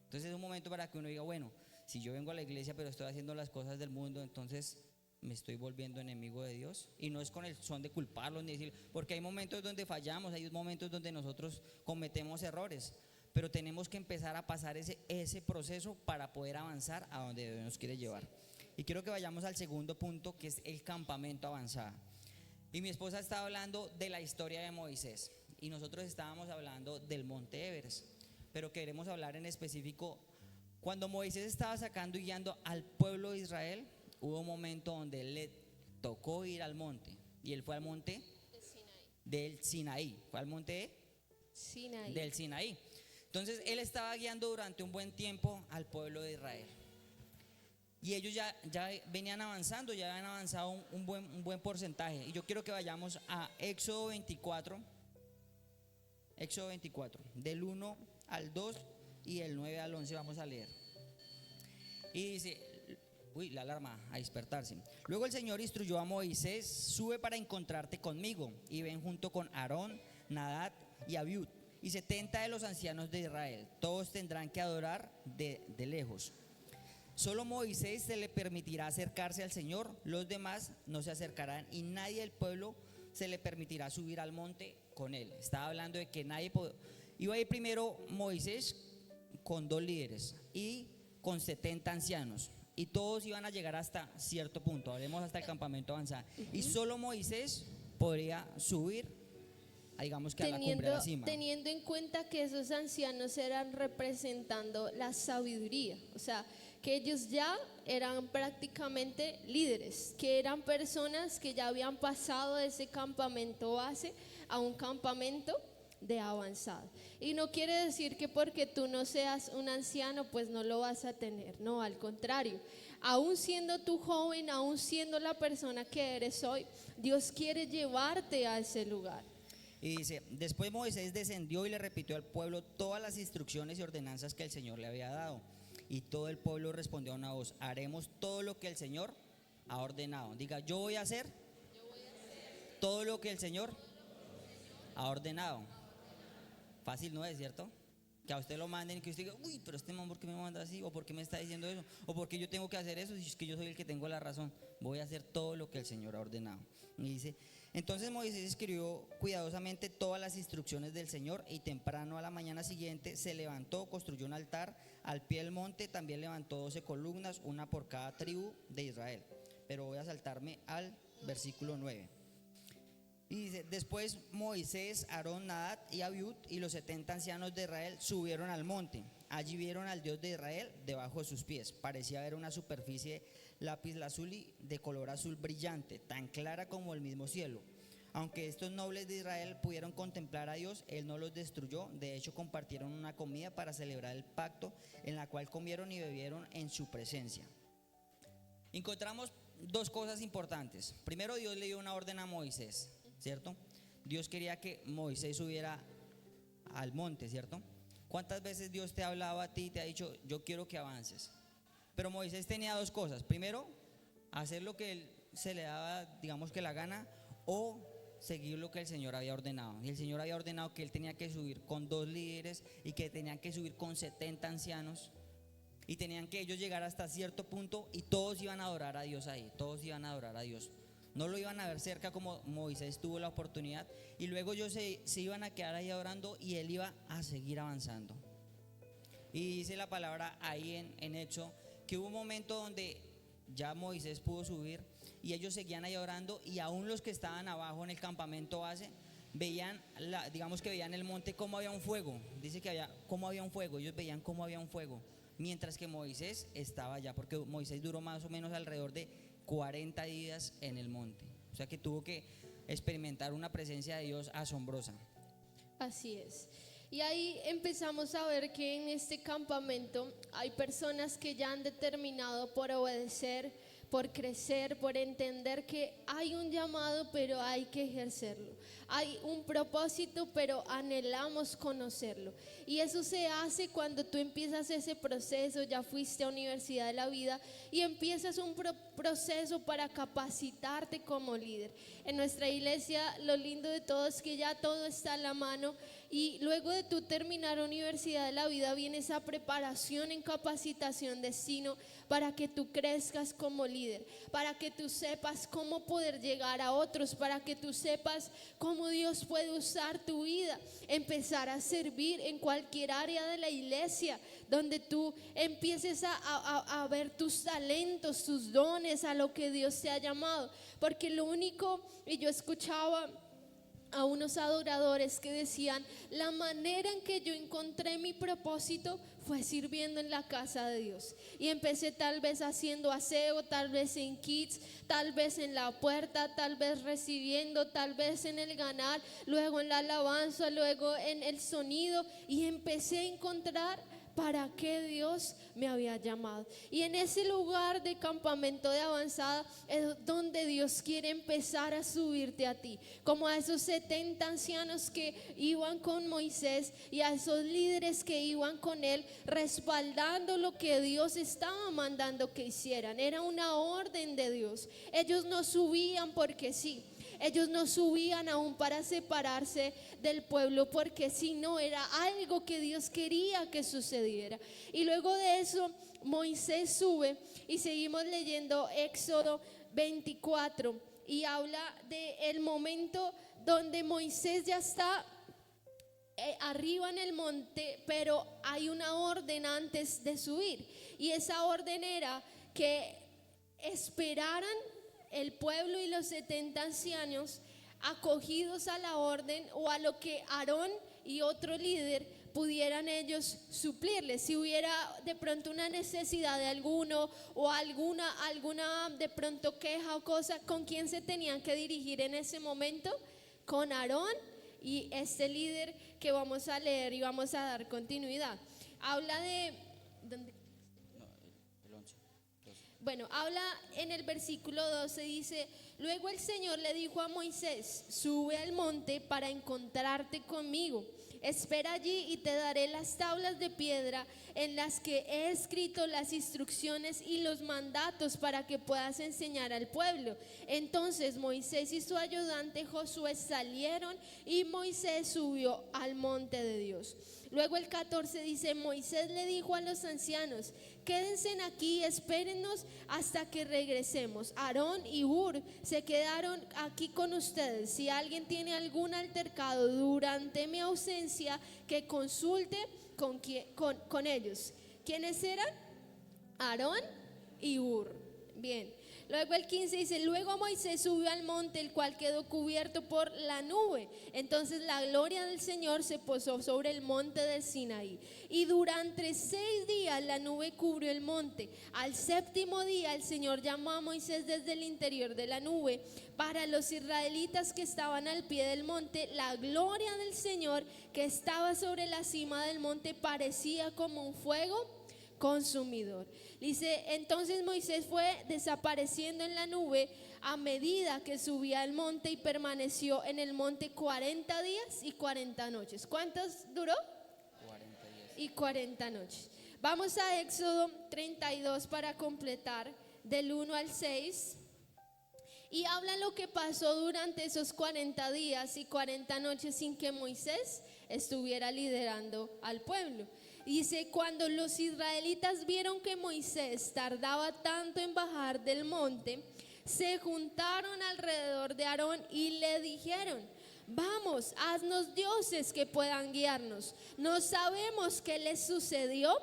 Entonces es un momento para que uno diga, bueno, si yo vengo a la iglesia pero estoy haciendo las cosas del mundo, entonces me estoy volviendo enemigo de Dios. Y no es con el son de culparlos ni decir, porque hay momentos donde fallamos, hay momentos donde nosotros cometemos errores, pero tenemos que empezar a pasar ese proceso para poder avanzar a donde Dios nos quiere llevar. Y quiero que vayamos al segundo punto, que es el campamento avanzado. Y mi esposa estaba hablando de la historia de Moisés y nosotros estábamos hablando del monte Everest, pero queremos hablar en específico. Cuando Moisés estaba sacando y guiando al pueblo de Israel, hubo un momento donde él le tocó ir al monte, y él fue al monte del Sinaí. Fue al monte del Sinaí. Entonces él estaba guiando durante un buen tiempo al pueblo de Israel. Y ellos ya venían avanzando, ya habían avanzado un buen porcentaje. Y yo quiero que vayamos a Éxodo 24, del 1 al 2 y del 9 al 11 vamos a leer. Y dice, la alarma, a despertarse. Luego el Señor instruyó a Moisés, sube para encontrarte conmigo y ven junto con Aarón, Nadab y Abiud y 70 de los ancianos de Israel. Todos tendrán que adorar de lejos. Solo Moisés se le permitirá acercarse al Señor, los demás no se acercarán y nadie del pueblo se le permitirá subir al monte con él. Estaba hablando de que iba a ir primero Moisés con 2 líderes, y con 70 ancianos. Y todos iban a llegar hasta cierto punto, hablemos hasta el campamento avanzado. Y solo Moisés podría subir, digamos que a la cumbre, a la cima. Teniendo en cuenta que esos ancianos eran representando la sabiduría, o sea, que ellos ya eran prácticamente líderes, que eran personas que ya habían pasado de ese campamento base a un campamento de avanzado. Y no quiere decir que porque tú no seas un anciano pues no lo vas a tener, no, al contrario, aún siendo tú joven, aún siendo la persona que eres hoy, Dios quiere llevarte a ese lugar. Y dice, después Moisés descendió y le repitió al pueblo todas las instrucciones y ordenanzas que el Señor le había dado. Y todo el pueblo respondió a una voz, haremos todo lo que el Señor ha ordenado. Diga, yo voy a hacer todo lo que el Señor ha ordenado. Fácil no es, ¿cierto? Que a usted lo manden y que usted diga, uy, pero este man, ¿por qué me manda así? ¿O por qué me está diciendo eso? ¿O por qué yo tengo que hacer eso? Si es que yo soy el que tengo la razón. Voy a hacer todo lo que el Señor ha ordenado. Y dice, entonces Moisés escribió cuidadosamente todas las instrucciones del Señor y temprano a la mañana siguiente se levantó, construyó un altar al pie del monte, también levantó 12 columnas, una por cada tribu de Israel. Pero voy a saltarme al versículo 9. Y dice, después Moisés, Aarón, Nadab y Abiud y los 70 ancianos de Israel subieron al monte. Allí vieron al Dios de Israel debajo de sus pies. Parecía haber una superficie lapislázuli de color azul brillante, tan clara como el mismo cielo. Aunque estos nobles de Israel pudieron contemplar a Dios, Él no los destruyó. De hecho, compartieron una comida para celebrar el pacto, en la cual comieron y bebieron en su presencia. Encontramos dos cosas importantes. Primero, Dios le dio una orden a Moisés, ¿cierto? Dios quería que Moisés subiera al monte, ¿cierto? ¿Cuántas veces Dios te ha hablado a ti y te ha dicho, yo quiero que avances? Pero Moisés tenía dos cosas. Primero, hacer lo que él se le daba, digamos que la gana, o seguir lo que el Señor había ordenado. Y el Señor había ordenado que él tenía que subir con 2 líderes y que tenían que subir con 70 ancianos. Y tenían que ellos llegar hasta cierto punto y todos iban a adorar a Dios ahí, todos iban a adorar a Dios. No lo iban a ver cerca como Moisés tuvo la oportunidad. Y luego ellos se iban a quedar ahí adorando y él iba a seguir avanzando. Y dice la palabra ahí en Éxodo que hubo un momento donde ya Moisés pudo subir y ellos seguían ahí orando y aún los que estaban abajo en el campamento base veían, digamos que veían el monte como había un fuego. Dice que como había un fuego, ellos veían cómo había un fuego, mientras que Moisés estaba allá, porque Moisés duró más o menos alrededor de 40 días en el monte. O sea que tuvo que experimentar una presencia de Dios asombrosa. Así es. Y ahí empezamos a ver que en este campamento hay personas que ya han determinado por obedecer, por crecer, por entender que hay un llamado, pero hay que ejercerlo. Hay un propósito, pero anhelamos conocerlo. Y eso se hace cuando tú empiezas ese proceso, ya fuiste a Universidad de la Vida y empiezas un proceso para capacitarte como líder. En nuestra iglesia lo lindo de todo es que ya todo está a la mano. Y luego de tú terminar Universidad de la Vida viene esa preparación en capacitación destino para que tú crezcas como líder, para que tú sepas cómo poder llegar a otros, para que tú sepas cómo Dios puede usar tu vida, empezar a servir en cualquier área de la iglesia, donde tú empieces a ver tus talentos, tus dones, a lo que Dios te ha llamado. Porque lo único, y yo escuchaba a unos adoradores que decían, la manera en que yo encontré mi propósito fue sirviendo en la casa de Dios. Y empecé tal vez haciendo aseo, tal vez en kids, tal vez en la puerta, tal vez recibiendo, tal vez en el ganar, luego en la alabanza, luego en el sonido, y empecé a encontrar para qué Dios me había llamado. Y en ese lugar de campamento de avanzada es donde Dios quiere empezar a subirte a ti, como a esos 70 ancianos que iban con Moisés y a esos líderes que iban con él, respaldando lo que Dios estaba mandando que hicieran. Era una orden de Dios. Ellos no subían porque sí. Ellos no subían aún para separarse del pueblo, porque si no, era algo que Dios quería que sucediera. Y luego de eso Moisés sube y seguimos leyendo Éxodo 24 y habla del momento donde Moisés ya está arriba en el monte, pero hay una orden antes de subir. Y esa orden era que esperaran el pueblo y los 70 ancianos acogidos a la orden o a lo que Aarón y otro líder pudieran ellos suplirles. Si hubiera de pronto una necesidad de alguno o alguna de pronto queja o cosa, ¿con quién se tenían que dirigir en ese momento? Con Aarón y este líder que vamos a leer y vamos a dar continuidad. Habla de... ¿dónde? El 11, 12. Bueno, habla en el versículo 12, dice: luego el Señor le dijo a Moisés: sube al monte para encontrarte conmigo. Espera allí y te daré las tablas de piedra en las que he escrito las instrucciones y los mandatos para que puedas enseñar al pueblo. Entonces Moisés y su ayudante Josué salieron y Moisés subió al monte de Dios. Luego el 14 dice: Moisés le dijo a los ancianos: quédense aquí, espérennos hasta que regresemos. Aarón y Hur se quedaron aquí con ustedes. Si alguien tiene algún altercado durante mi ausencia, que consulte con ellos. ¿Quiénes eran? Aarón y Hur. Bien. Luego el 15 dice: luego Moisés subió al monte, el cual quedó cubierto por la nube. Entonces la gloria del Señor se posó sobre el monte del Sinaí. Y durante 6 días la nube cubrió el monte. Al 7º día el Señor llamó a Moisés desde el interior de la nube. Para los israelitas que estaban al pie del monte, la gloria del Señor que estaba sobre la cima del monte parecía como un fuego consumidor. Dice: entonces Moisés fue desapareciendo en la nube a medida que subía al monte y permaneció en el monte 40 días y 40 noches. ¿Cuántos duró? 40 días. Y 40 noches. Vamos a Éxodo 32 para completar del 1 al 6. Y habla lo que pasó durante esos 40 días y 40 noches sin que Moisés estuviera liderando al pueblo. Dice: cuando los israelitas vieron que Moisés tardaba tanto en bajar del monte, se juntaron alrededor de Aarón y le dijeron: vamos, haznos dioses que puedan guiarnos. No sabemos qué les sucedió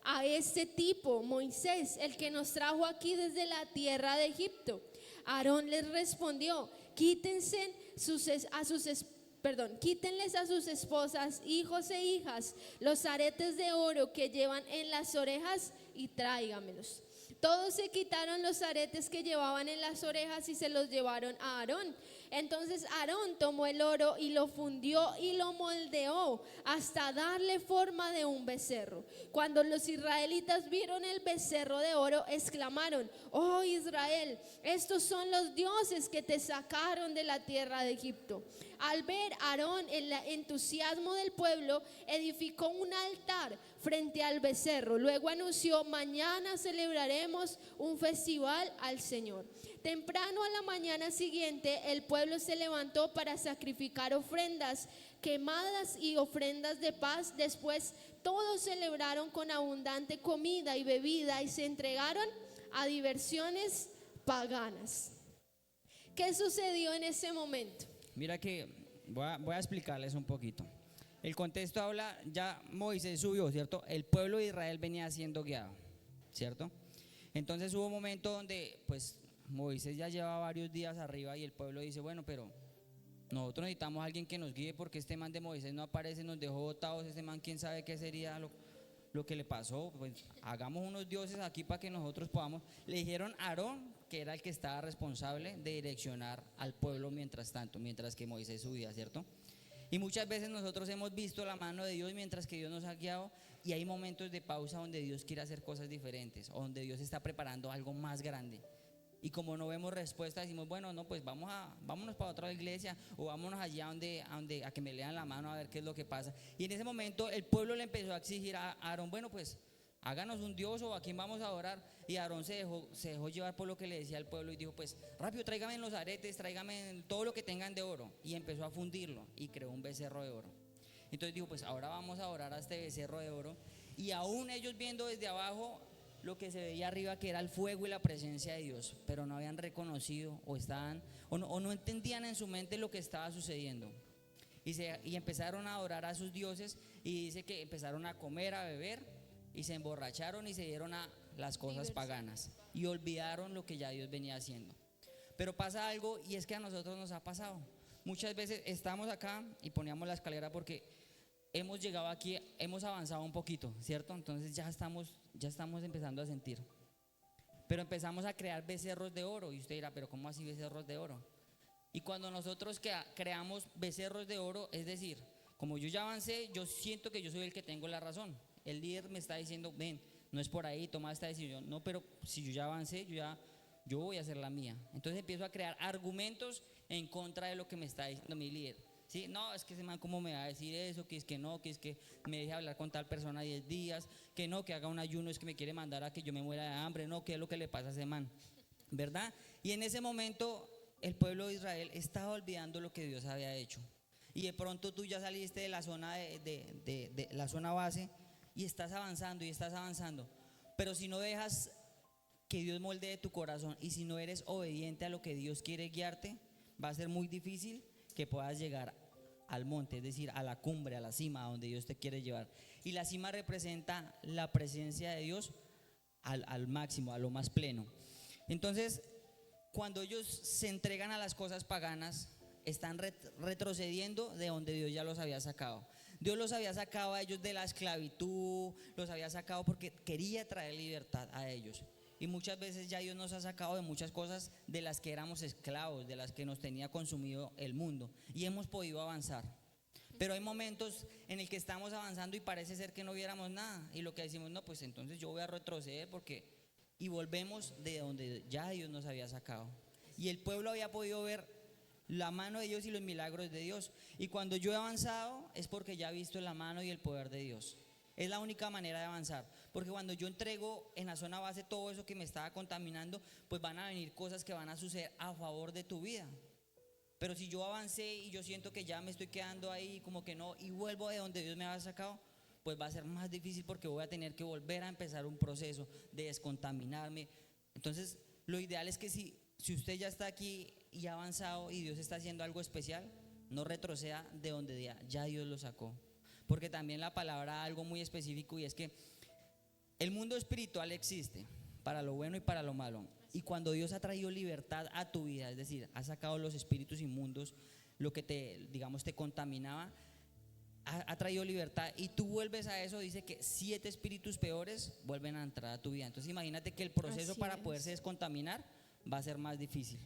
a este tipo, Moisés, el que nos trajo aquí desde la tierra de Egipto. Aarón les respondió: quítenles a sus esposas, hijos e hijas, los aretes de oro que llevan en las orejas y tráigamelos. Todos se quitaron los aretes que llevaban en las orejas y se los llevaron a Aarón. Entonces Aarón tomó el oro y lo fundió y lo moldeó hasta darle forma de un becerro. Cuando los israelitas vieron el becerro de oro, exclamaron: oh Israel, estos son los dioses que te sacaron de la tierra de Egipto. Al ver Aarón el entusiasmo del pueblo, edificó un altar frente al becerro. Luego anunció: mañana celebraremos un festival al Señor. Temprano a la mañana siguiente, el pueblo se levantó para sacrificar ofrendas quemadas y ofrendas de paz. Después todos celebraron con abundante comida y bebida y se entregaron a diversiones paganas. ¿Qué sucedió en ese momento? Mira que voy a explicarles un poquito. El contexto habla, ya Moisés subió, ¿cierto? El pueblo de Israel venía siendo guiado, ¿cierto? Entonces hubo un momento donde pues Moisés ya lleva varios días arriba y el pueblo dice: bueno, pero nosotros necesitamos a alguien que nos guíe porque este man de Moisés no aparece, nos dejó botados, este man quién sabe qué sería lo que le pasó. Pues hagamos unos dioses aquí para que nosotros podamos. Le dijeron a Aarón, que era el que estaba responsable de direccionar al pueblo mientras tanto, mientras que Moisés subía, ¿cierto? Y muchas veces nosotros hemos visto la mano de Dios mientras que Dios nos ha guiado, y hay momentos de pausa donde Dios quiere hacer cosas diferentes, o donde Dios está preparando algo más grande. Y como no vemos respuesta, decimos: bueno, no, pues vámonos para otra iglesia, o vámonos allá a que me lean la mano a ver qué es lo que pasa. Y en ese momento el pueblo le empezó a exigir a Aarón: bueno, pues háganos un dios, o a quién vamos a adorar. Y Aarón se dejó llevar por lo que le decía el pueblo y dijo: pues rápido, tráigame los aretes, tráigame todo lo que tengan de oro. Y empezó a fundirlo y creó un becerro de oro. Entonces dijo: pues ahora vamos a adorar a este becerro de oro. Y aún ellos viendo desde abajo lo que se veía arriba, que era el fuego y la presencia de Dios, pero no habían reconocido o no entendían en su mente lo que estaba sucediendo. y empezaron a adorar a sus dioses, y dice que empezaron a comer, a beber, y se emborracharon y se dieron a las cosas paganas y olvidaron lo que ya Dios venía haciendo. Pero pasa algo, y es que a nosotros nos ha pasado. Muchas veces estamos acá y poníamos la escalera porque hemos llegado aquí, hemos avanzado un poquito, ¿cierto? Entonces ya estamos empezando a sentir. Pero empezamos a crear becerros de oro, y usted dirá, pero ¿cómo así becerros de oro? Y cuando nosotros creamos becerros de oro, es decir, como yo ya avancé, yo siento que yo soy el que tengo la razón. El líder me está diciendo, ven, no es por ahí, toma esta decisión. No, pero si yo ya avancé, yo voy a hacer la mía. Entonces empiezo a crear argumentos en contra de lo que me está diciendo mi líder. ¿Sí? No, es que ese man cómo me va a decir eso, que es que no, que es que me deje hablar con tal persona 10 días, que no, que haga un ayuno, es que me quiere mandar a que yo me muera de hambre, no, ¿qué es lo que le pasa a ese man? ¿Verdad? Y en ese momento el pueblo de Israel estaba olvidando lo que Dios había hecho. Y de pronto tú ya saliste de la zona de la zona base y estás avanzando. Pero si no dejas que Dios moldee tu corazón, y si no eres obediente a lo que Dios quiere guiarte, va a ser muy difícil que puedas llegar al monte, es decir, a la cumbre, a la cima, a donde Dios te quiere llevar. Y la cima representa la presencia de Dios al máximo, a lo más pleno. Entonces, cuando ellos se entregan a las cosas paganas, están retrocediendo de donde Dios ya los había sacado. Dios los había sacado a ellos de la esclavitud, los había sacado porque quería traer libertad a ellos. Y muchas veces ya Dios nos ha sacado de muchas cosas de las que éramos esclavos, de las que nos tenía consumido el mundo, y hemos podido avanzar. Pero hay momentos en el que estamos avanzando y parece ser que no viéramos nada, y lo que decimos, no, pues entonces yo voy a retroceder y volvemos de donde ya Dios nos había sacado. Y el pueblo había podido ver la mano de Dios y los milagros de Dios. Y cuando yo he avanzado es porque ya he visto la mano y el poder de Dios. Es la única manera de avanzar, porque cuando yo entrego en la zona base todo eso que me estaba contaminando, pues van a venir cosas que van a suceder a favor de tu vida. Pero si yo avancé y yo siento que ya me estoy quedando ahí como que no, y vuelvo de donde Dios me había sacado, pues va a ser más difícil, porque voy a tener que volver a empezar un proceso de descontaminarme. Entonces lo ideal es que si usted ya está aquí y ha avanzado y Dios está haciendo algo especial, no retroceda de donde ya Dios lo sacó. Porque también la palabra algo muy específico, y es que el mundo espiritual existe para lo bueno y para lo malo. Y cuando Dios ha traído libertad a tu vida, es decir, ha sacado los espíritus inmundos, lo que te contaminaba, ha traído libertad, y tú vuelves a eso, dice que 7 espíritus peores vuelven a entrar a tu vida. Entonces imagínate que el proceso para poderse descontaminar va a ser más difícil.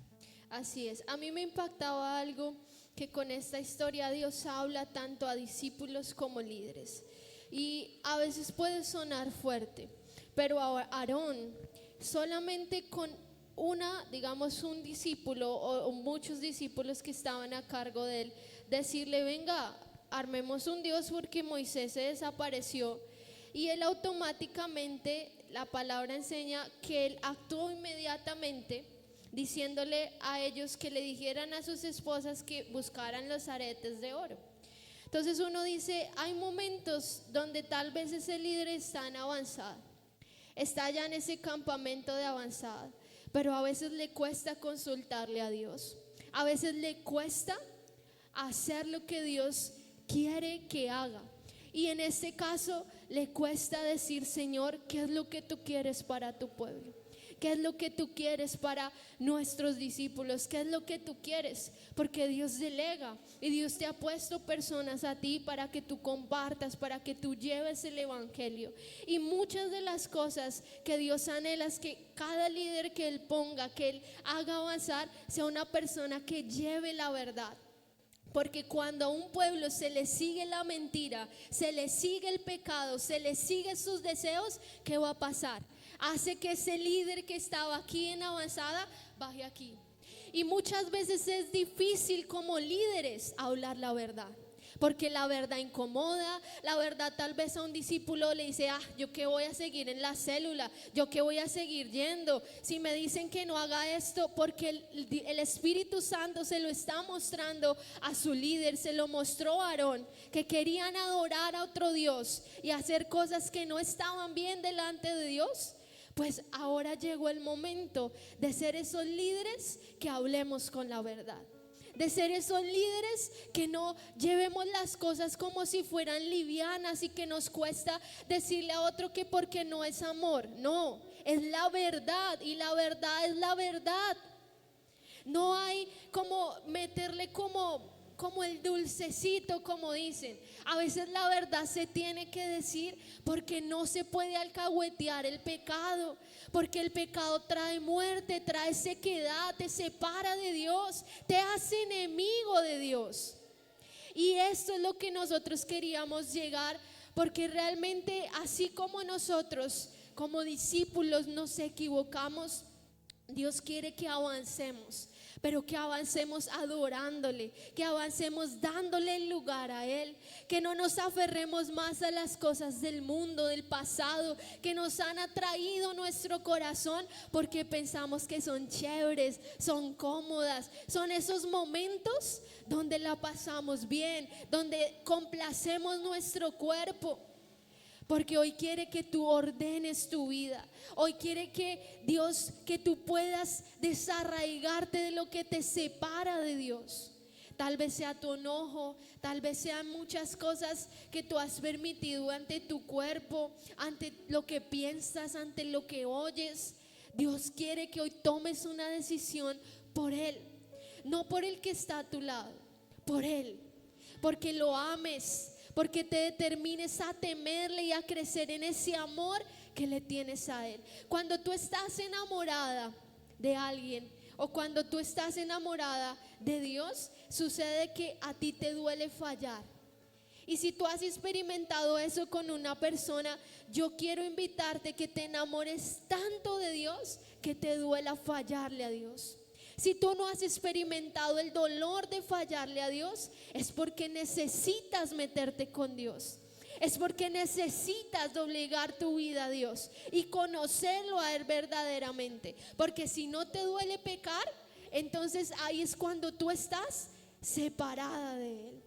Así es. A mí me impactaba algo, que con esta historia Dios habla tanto a discípulos como líderes. Y a veces puede sonar fuerte, pero a Aarón, solamente con un discípulo o muchos discípulos que estaban a cargo de él, decirle, venga, armemos un Dios porque Moisés se desapareció. Y él automáticamente, la palabra enseña que él actuó inmediatamente, diciéndole a ellos que le dijeran a sus esposas que buscaran los aretes de oro. Entonces uno dice, hay momentos donde tal vez ese líder está en avanzada, está ya en ese campamento de avanzada, pero a veces le cuesta consultarle a Dios, a veces le cuesta hacer lo que Dios quiere que haga. Y en este caso le cuesta decir, Señor, ¿qué es lo que tú quieres para tu pueblo? ¿Qué es lo que tú quieres para nuestros discípulos? ¿Qué es lo que tú quieres? Porque Dios delega, y Dios te ha puesto personas a ti para que tú compartas, para que tú lleves el evangelio. Y muchas de las cosas que Dios anhela es que cada líder que Él ponga, que Él haga avanzar, sea una persona que lleve la verdad. Porque cuando a un pueblo se le sigue la mentira, se le sigue el pecado, se le sigue sus deseos, ¿qué va a pasar? Hace que ese líder que estaba aquí en avanzada baje aquí. Y muchas veces es difícil como líderes hablar la verdad, porque la verdad incomoda. La verdad tal vez a un discípulo le dice, yo que voy a seguir en la célula, yo que voy a seguir yendo, si me dicen que no haga esto, porque el Espíritu Santo se lo está mostrando a su líder, se lo mostró a Aarón, que querían adorar a otro Dios y hacer cosas que no estaban bien delante de Dios. Pues ahora llegó el momento de ser esos líderes que hablemos con la verdad, de ser esos líderes que no llevemos las cosas como si fueran livianas y que nos cuesta decirle a otro que porque no es amor. No, es la verdad y la verdad es la verdad. No hay como meterle como el dulcecito, como dicen. A veces la verdad se tiene que decir porque no se puede alcahuetear el pecado, porque el pecado trae muerte, trae sequedad, te separa de Dios, te hace enemigo de Dios. Y esto es lo que nosotros queríamos llegar, porque realmente así como nosotros como discípulos nos equivocamos, Dios quiere que avancemos, pero que avancemos adorándole, que avancemos dándole el lugar a Él, que no nos aferremos más a las cosas del mundo, del pasado, que nos han atraído nuestro corazón porque pensamos que son chéveres, son cómodas, son esos momentos donde la pasamos bien, donde complacemos nuestro cuerpo. Porque hoy quiere que tú ordenes tu vida. Hoy quiere que Dios, que tú puedas desarraigarte de lo que te separa de Dios. Tal vez sea tu enojo, tal vez sean muchas cosas que tú has permitido ante tu cuerpo, ante lo que piensas, ante lo que oyes. Dios quiere que hoy tomes una decisión por Él, no por el que está a tu lado, por Él, porque lo ames, porque te determines a temerle y a crecer en ese amor que le tienes a Él. Cuando tú estás enamorada de alguien o cuando tú estás enamorada de Dios, sucede que a ti te duele fallar. Y si tú has experimentado eso con una persona, yo quiero invitarte que te enamores tanto de Dios que te duela fallarle a Dios. Si tú no has experimentado el dolor de fallarle a Dios, es porque necesitas meterte con Dios. Es porque necesitas doblegar tu vida a Dios y conocerlo a Él verdaderamente. Porque si no te duele pecar, entonces ahí es cuando tú estás separada de Él.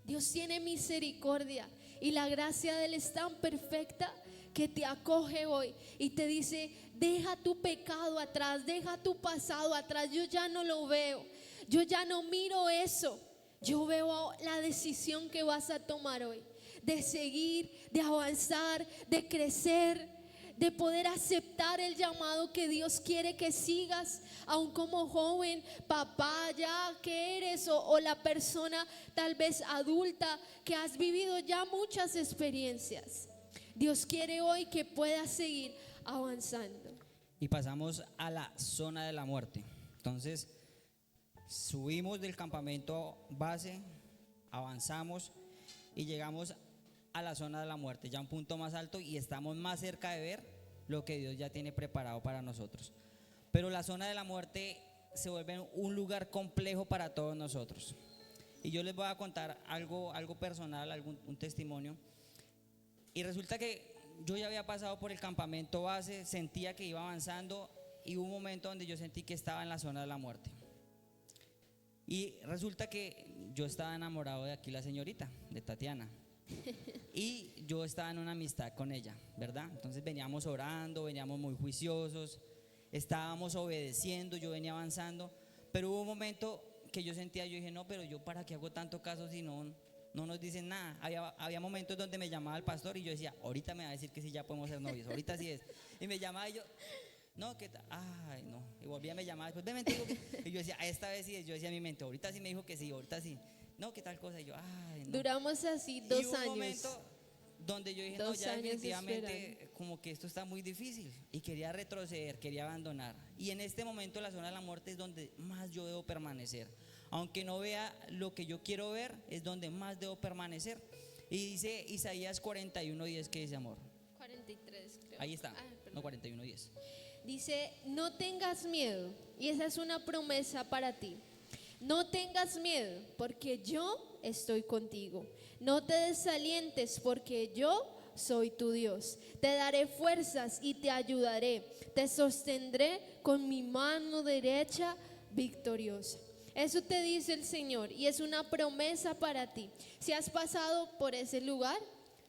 Dios tiene misericordia y la gracia de Él es tan perfecta que te acoge hoy y te dice: deja tu pecado atrás, deja tu pasado atrás. Yo ya no lo veo, yo ya no miro eso. Yo veo la decisión que vas a tomar hoy, de seguir, de avanzar, de crecer, de poder aceptar el llamado que Dios quiere que sigas, aún como joven, papá ya que eres, o la persona tal vez adulta que has vivido ya muchas experiencias. Dios quiere hoy que puedas seguir avanzando. Y pasamos a la zona de la muerte. Entonces, subimos del campamento base, avanzamos y llegamos a la zona de la muerte, ya un punto más alto, y estamos más cerca de ver lo que Dios ya tiene preparado para nosotros. Pero la zona de la muerte se vuelve un lugar complejo para todos nosotros. Y yo les voy a contar algo personal, un testimonio. Y resulta que yo ya había pasado por el campamento base, sentía que iba avanzando y hubo un momento donde yo sentí que estaba en la zona de la muerte. Y resulta que yo estaba enamorado de aquí la señorita, de Tatiana. Y yo estaba en una amistad con ella, ¿verdad? Entonces veníamos orando, veníamos muy juiciosos, estábamos obedeciendo, yo venía avanzando. Pero hubo un momento que yo sentía, yo dije, no, pero yo para qué hago tanto caso si no nos dicen nada. Había momentos donde me llamaba el pastor y yo decía, ahorita me va a decir que sí, ya podemos ser novios, ahorita sí es. Y me llamaba y yo, no, ¿qué tal? Ay, no. Y volvía, me llamaba, después me dijo que. Y yo decía, esta vez sí es. Yo decía en mi mente, ahorita sí me dijo que sí, ahorita sí. No, ¿qué tal cosa? Y yo, ay, no. Duramos así 2 años. Y hubo un momento donde yo dije, no, ya definitivamente esperando. como que esto está muy difícil. Y quería retroceder, quería abandonar. Y en este momento la zona de la muerte es donde más yo debo permanecer. Aunque no vea lo que yo quiero ver, es donde más debo permanecer. Y dice Isaías 41:10, ¿qué dice, amor? 43 creo. Ahí está, no, 41:10. Dice, no tengas miedo, y esa es una promesa para ti. No tengas miedo, porque yo estoy contigo. No te desalientes, porque yo soy tu Dios. Te daré fuerzas y te ayudaré. Te sostendré con mi mano derecha victoriosa. Eso te dice el Señor y es una promesa para ti. Si has pasado por ese lugar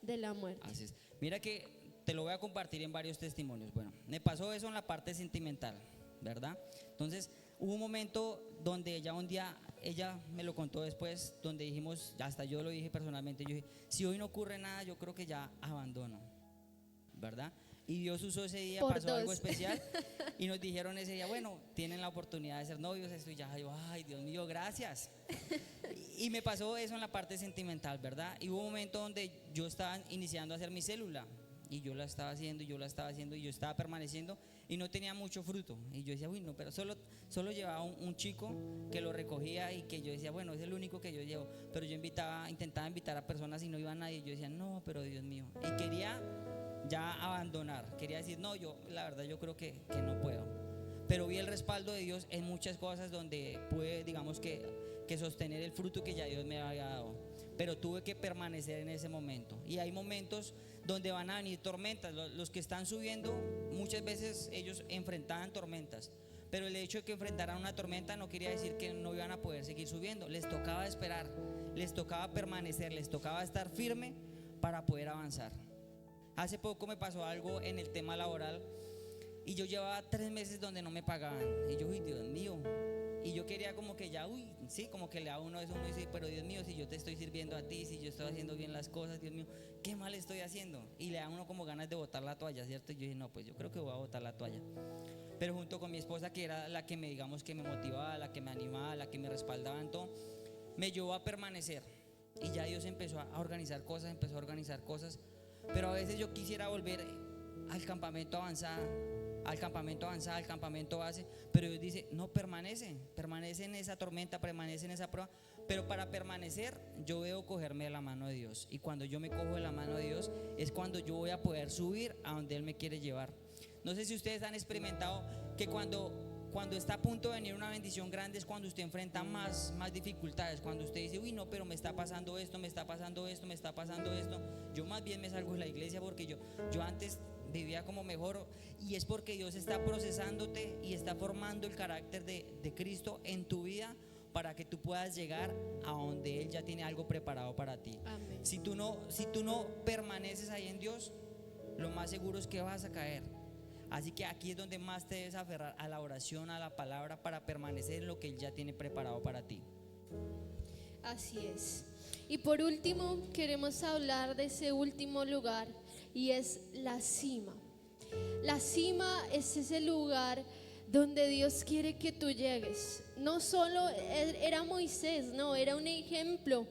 de la muerte. Así es. Mira que te lo voy a compartir en varios testimonios. Bueno, me pasó eso en la parte sentimental, ¿verdad? Entonces, hubo un momento donde ella un día ella me lo contó después, donde dijimos, hasta yo lo dije personalmente, yo dije, si hoy no ocurre nada, yo creo que ya abandono, ¿verdad? Y Dios usó ese día, Por pasó dos. algo especial y nos dijeron ese día, bueno, tienen la oportunidad de ser novios, esto y ya, yo, ay, Dios mío, gracias. Y me pasó eso en la parte sentimental, ¿verdad? Y hubo un momento donde yo estaba iniciando a hacer mi célula y yo la estaba haciendo y yo la estaba haciendo y yo estaba permaneciendo y no tenía mucho fruto. Y yo decía, uy, no, pero solo llevaba un chico que lo recogía y que yo decía, bueno, es el único que yo llevo. Pero yo intentaba invitar a personas y no iba nadie. Yo decía, no, pero Dios mío. Y quería ya abandonar, quería decir, no, yo la verdad yo creo que no puedo. Pero vi el respaldo de Dios en muchas cosas donde pude, digamos que sostener el fruto que ya Dios me había dado. Pero tuve que permanecer en ese momento. Y hay momentos donde van a venir tormentas. Los que están subiendo, muchas veces ellos enfrentaban tormentas. Pero el hecho de que enfrentaran una tormenta no quería decir que no iban a poder seguir subiendo. Les tocaba esperar, les tocaba permanecer, les tocaba estar firme para poder avanzar. Hace poco me pasó algo en el tema laboral y yo llevaba 3 meses donde no me pagaban. Y yo, uy, Dios mío. Y yo quería como que ya, uy, sí, como que le da uno eso, uno dice, pero Dios mío, si yo te estoy sirviendo a ti, si yo estoy haciendo bien las cosas, Dios mío, ¿qué mal estoy haciendo? Y le da uno como ganas de botar la toalla, ¿cierto? Y yo dije, no, pues yo creo que voy a botar la toalla. Pero junto con mi esposa, que era la que digamos que me motivaba, la que me animaba, la que me respaldaba en todo, me llevó a permanecer. Y ya Dios empezó a organizar cosas, pero a veces yo quisiera volver al campamento avanzado, al campamento base, pero Dios dice, no, permanece en esa tormenta, permanece en esa prueba. Pero para permanecer yo debo cogerme de la mano de Dios, y cuando yo me cojo de la mano de Dios es cuando yo voy a poder subir a donde Él me quiere llevar. No sé si ustedes han experimentado que cuando está a punto de venir una bendición grande es cuando usted enfrenta más dificultades, cuando usted dice, uy, no, pero me está pasando esto. Yo más bien me salgo de la iglesia porque yo antes vivía como mejor, y es porque Dios está procesándote y está formando el carácter de Cristo en tu vida para que tú puedas llegar a donde Él ya tiene algo preparado para ti. Amén. Si tú no permaneces ahí en Dios, lo más seguro es que vas a caer. Así que aquí es donde más te debes aferrar, a la oración, a la palabra, para permanecer en lo que Él ya tiene preparado para ti. Así es. Y por último, queremos hablar de ese último lugar, y es la cima. La cima es ese lugar donde Dios quiere que tú llegues. No solo era Moisés, no, era un ejemplo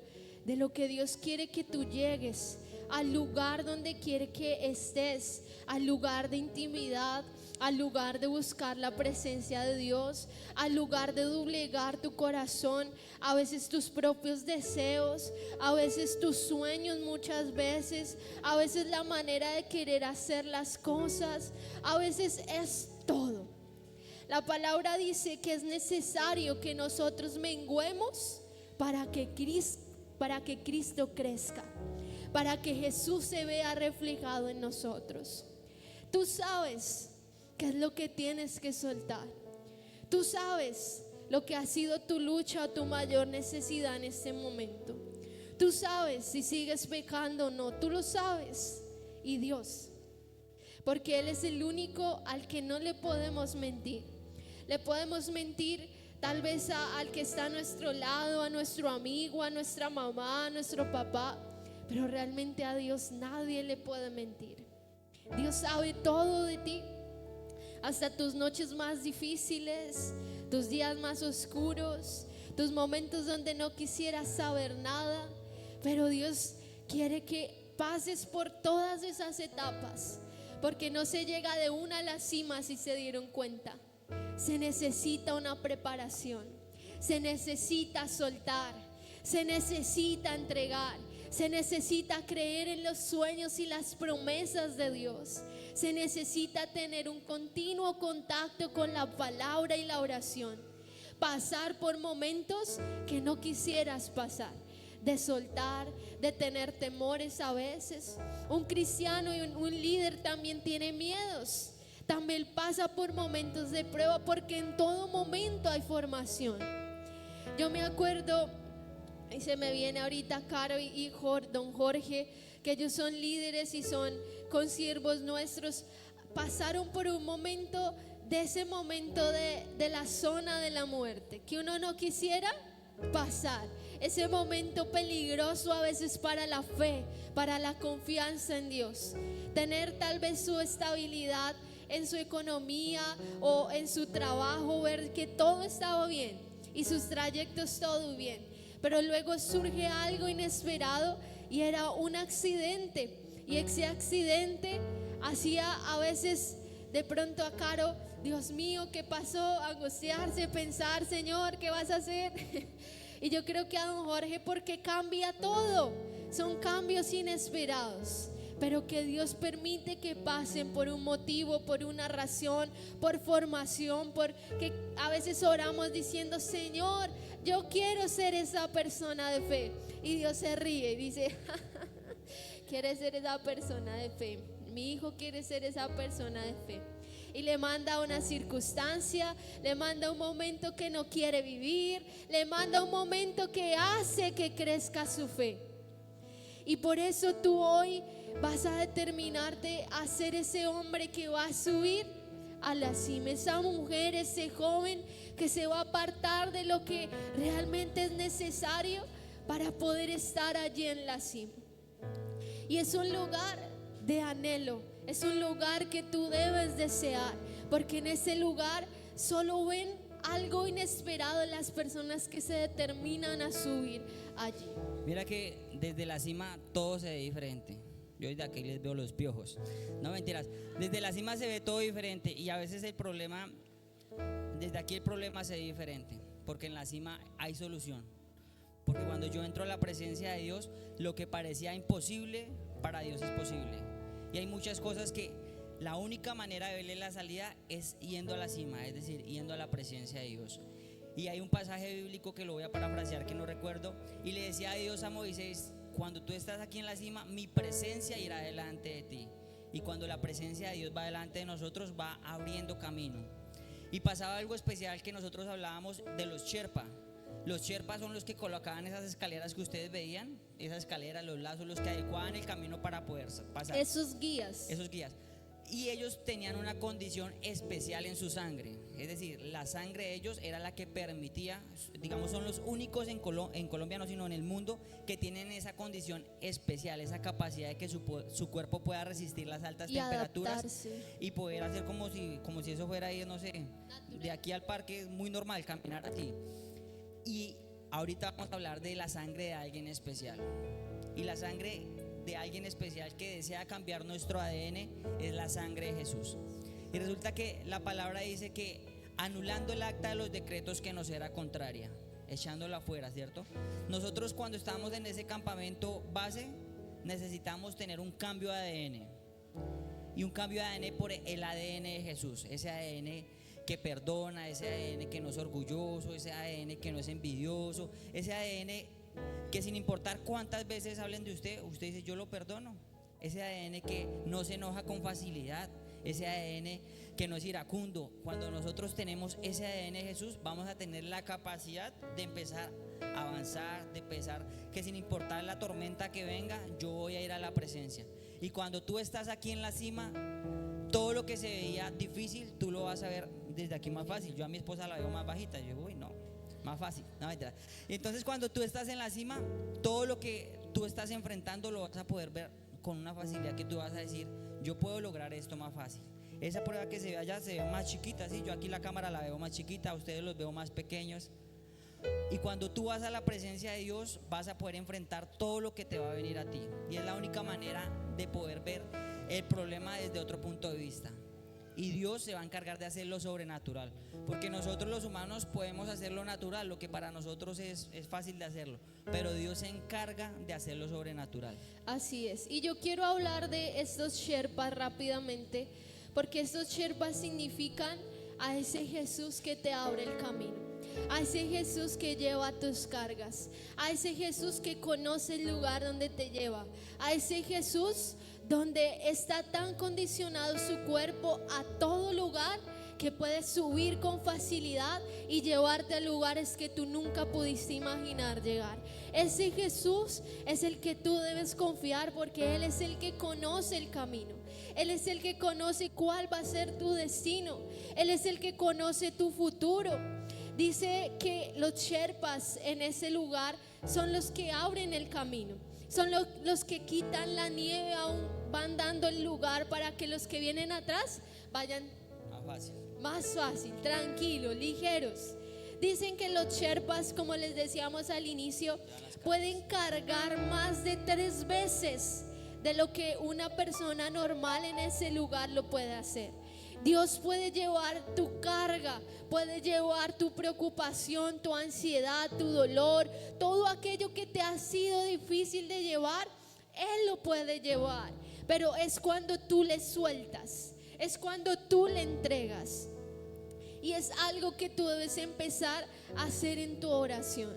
de lo que Dios quiere que tú llegues, al lugar donde quiere que estés, al lugar de intimidad, al lugar de buscar la presencia de Dios, al lugar de doblegar tu corazón, a veces tus propios deseos, a veces tus sueños, muchas veces, a veces la manera de querer hacer las cosas, a veces es todo. La palabra dice que es necesario que nosotros menguemos para que Cristo crezca, para que Jesús se vea reflejado en nosotros. Tú sabes qué es lo que tienes que soltar. Tú sabes lo que ha sido tu lucha o tu mayor necesidad en este momento. Tú sabes si sigues pecando o no. Tú lo sabes. Y Dios, porque Él es el único al que no le podemos mentir. Le podemos mentir tal vez al que está a nuestro lado, a nuestro amigo, a nuestra mamá, a nuestro papá, pero realmente a Dios nadie le puede mentir. Dios sabe todo de ti, hasta tus noches más difíciles, tus días más oscuros, tus momentos donde no quisieras saber nada, pero Dios quiere que pases por todas esas etapas, porque no se llega de una a la cima, si se dieron cuenta. Se necesita una preparación, se necesita soltar, se necesita entregar, se necesita creer en los sueños y las promesas de Dios. Se necesita tener un continuo contacto con la palabra y la oración. Pasar por momentos que no quisieras pasar, de soltar, de tener temores a veces. Un cristiano y un líder también tiene miedos. También pasa por momentos de prueba, porque en todo momento hay formación. Yo me acuerdo, y se me viene ahorita Caro y don Jorge, que ellos son líderes y son consiervos nuestros. Pasaron por un momento, de ese momento de la zona de la muerte, que uno no quisiera pasar. Ese momento peligroso a veces para la fe, para la confianza en Dios. Tener tal vez su estabilidad en su economía o en su trabajo, ver que todo estaba bien y sus trayectos todo bien. Pero luego surge algo inesperado y era un accidente. Y ese accidente hacía a veces de pronto a Caro, Dios mío, ¿qué pasó? Angustiarse, pensar, Señor, ¿qué vas a hacer? Y yo creo que a don Jorge, porque cambia todo. Son cambios inesperados, pero que Dios permite que pasen por un motivo, por una razón, por formación, porque a veces oramos diciendo, Señor, yo quiero ser esa persona de fe. Y Dios se ríe y dice, quiere ser esa persona de fe. Mi hijo quiere ser esa persona de fe. Y le manda una circunstancia, le manda un momento que no quiere vivir, le manda un momento que hace que crezca su fe. Y por eso tú hoy vas a determinarte a ser ese hombre que va a subir a la cima, esa mujer, ese joven que se va a apartar de lo que realmente es necesario para poder estar allí en la cima. Y es un lugar de anhelo. Es un lugar que tú debes desear, porque en ese lugar solo ven algo inesperado las personas que se determinan a subir allí. Mira que desde la cima todo se ve diferente. Yo desde aquí les veo los piojos. No, mentiras. Desde la cima se ve todo diferente y a veces el problema, desde aquí el problema se ve diferente, porque en la cima hay solución. Porque cuando yo entro a la presencia de Dios, lo que parecía imposible, para Dios es posible. Y hay muchas cosas que la única manera de verle la salida es yendo a la cima, es decir, yendo a la presencia de Dios. Y hay un pasaje bíblico que lo voy a parafrasear que no recuerdo, y le decía a Dios a Moisés, cuando tú estás aquí en la cima, mi presencia irá delante de ti. Y cuando la presencia de Dios va delante de nosotros, va abriendo camino. Y pasaba algo especial que nosotros hablábamos de los Sherpa. Los Sherpas son los que colocaban esas escaleras que ustedes veían, esas escaleras, los lazos, los que adecuaban el camino para poder pasar. Esos guías. Esos guías. Y ellos tenían una condición especial en su sangre, es decir, la sangre de ellos era la que permitía, digamos, son los únicos en Colombia, no sino en el mundo, que tienen esa condición especial, esa capacidad de que su cuerpo pueda resistir las altas temperaturas adaptarse. Y poder hacer como si eso fuera ir, no sé, de aquí al parque es muy normal caminar así. Y ahorita vamos a hablar de la sangre de alguien especial. Y la sangre de alguien especial que desea cambiar nuestro ADN es la sangre de Jesús. Y resulta que la palabra dice que anulando el acta de los decretos que nos era contraria, echándola afuera, ¿cierto? Nosotros cuando estamos en ese campamento base necesitamos tener un cambio de ADN. Y un cambio de ADN por el ADN de Jesús, ese ADN que perdona, ese ADN que no es orgulloso, ese ADN que no es envidioso, ese ADN que sin importar cuántas veces hablen de usted, usted dice yo lo perdono, ese ADN que no se enoja con facilidad, ese ADN que no es iracundo. Cuando nosotros tenemos ese ADN de Jesús, vamos a tener la capacidad de empezar a avanzar, de empezar que sin importar la tormenta que venga, yo voy a ir a la presencia. Y cuando tú estás aquí en la cima, todo lo que se veía difícil, tú lo vas a ver desde aquí más fácil. Yo a mi esposa la veo más bajita, yo digo, uy, no, más fácil, no, mentira. Entonces cuando tú estás en la cima, todo lo que tú estás enfrentando lo vas a poder ver con una facilidad que tú vas a decir, yo puedo lograr esto más fácil. Esa prueba que se ve allá se ve más chiquita, ¿sí? Yo aquí la cámara la veo más chiquita, a ustedes los veo más pequeños. Y cuando tú vas a la presencia de Dios, vas a poder enfrentar todo lo que te va a venir a ti. Y es la única manera de poder ver el problema desde otro punto de vista. Y Dios se va a encargar de hacer lo sobrenatural, porque nosotros los humanos podemos hacer lo natural, lo que para nosotros es fácil de hacerlo, pero Dios se encarga de hacer lo sobrenatural. Así es, y yo quiero hablar de estos Sherpas rápidamente, porque estos Sherpas significan a ese Jesús que te abre el camino, a ese Jesús que lleva tus cargas, a ese Jesús que conoce el lugar donde te lleva, a ese Jesús donde está tan condicionado su cuerpo a todo lugar que puedes subir con facilidad y llevarte a lugares que tú nunca pudiste imaginar llegar. Ese Jesús es el que tú debes confiar, porque Él es el que conoce el camino. Él es el que conoce cuál va a ser tu destino. Él es el que conoce tu futuro. Dice que los sherpas en ese lugar son los que abren el camino, son los que quitan la nieve, aún van dando el lugar para que los que vienen atrás vayan más fácil, tranquilos, ligeros. Dicen que los sherpas, como les decíamos al inicio, pueden cargar más de 3 veces de lo que una persona normal en ese lugar lo puede hacer. Dios puede llevar tu carga, puede llevar tu preocupación, tu ansiedad, tu dolor, todo aquello que te ha sido difícil de llevar, Él lo puede llevar. Pero es cuando tú le sueltas, es cuando tú le entregas. Y es algo que tú debes empezar a hacer en tu oración.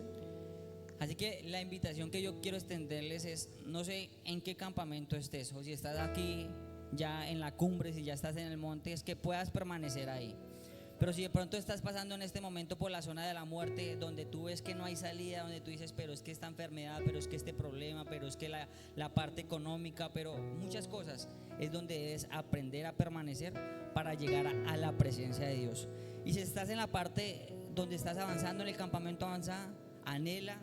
Así que la invitación que yo quiero extenderles es, no sé en qué campamento estés, o si estás aquí ya en la cumbre, si ya estás en el monte, es que puedas permanecer ahí. Pero si de pronto estás pasando en este momento por la zona de la muerte, donde tú ves que no hay salida, donde tú dices, pero es que esta enfermedad, pero es que este problema, pero es que la parte económica, pero muchas cosas, es donde debes aprender a permanecer para llegar a la presencia de Dios. Y si estás en la parte donde estás avanzando en el campamento avanzada, anhela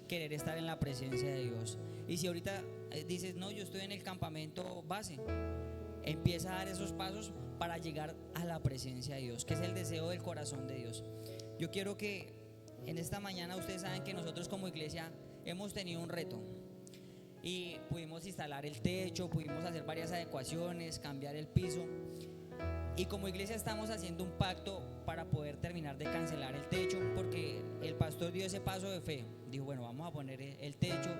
querer estar en la presencia de Dios. Y si ahorita dices, no, yo estoy en el campamento base, empieza a dar esos pasos para llegar a la presencia de Dios, que es el deseo del corazón de Dios. Yo quiero que en esta mañana, ustedes saben que nosotros como iglesia hemos tenido un reto y pudimos instalar el techo, pudimos hacer varias adecuaciones, cambiar el piso, y como iglesia estamos haciendo un pacto para poder terminar de cancelar el techo, porque el pastor dio ese paso de fe, dijo, bueno, vamos a poner el techo.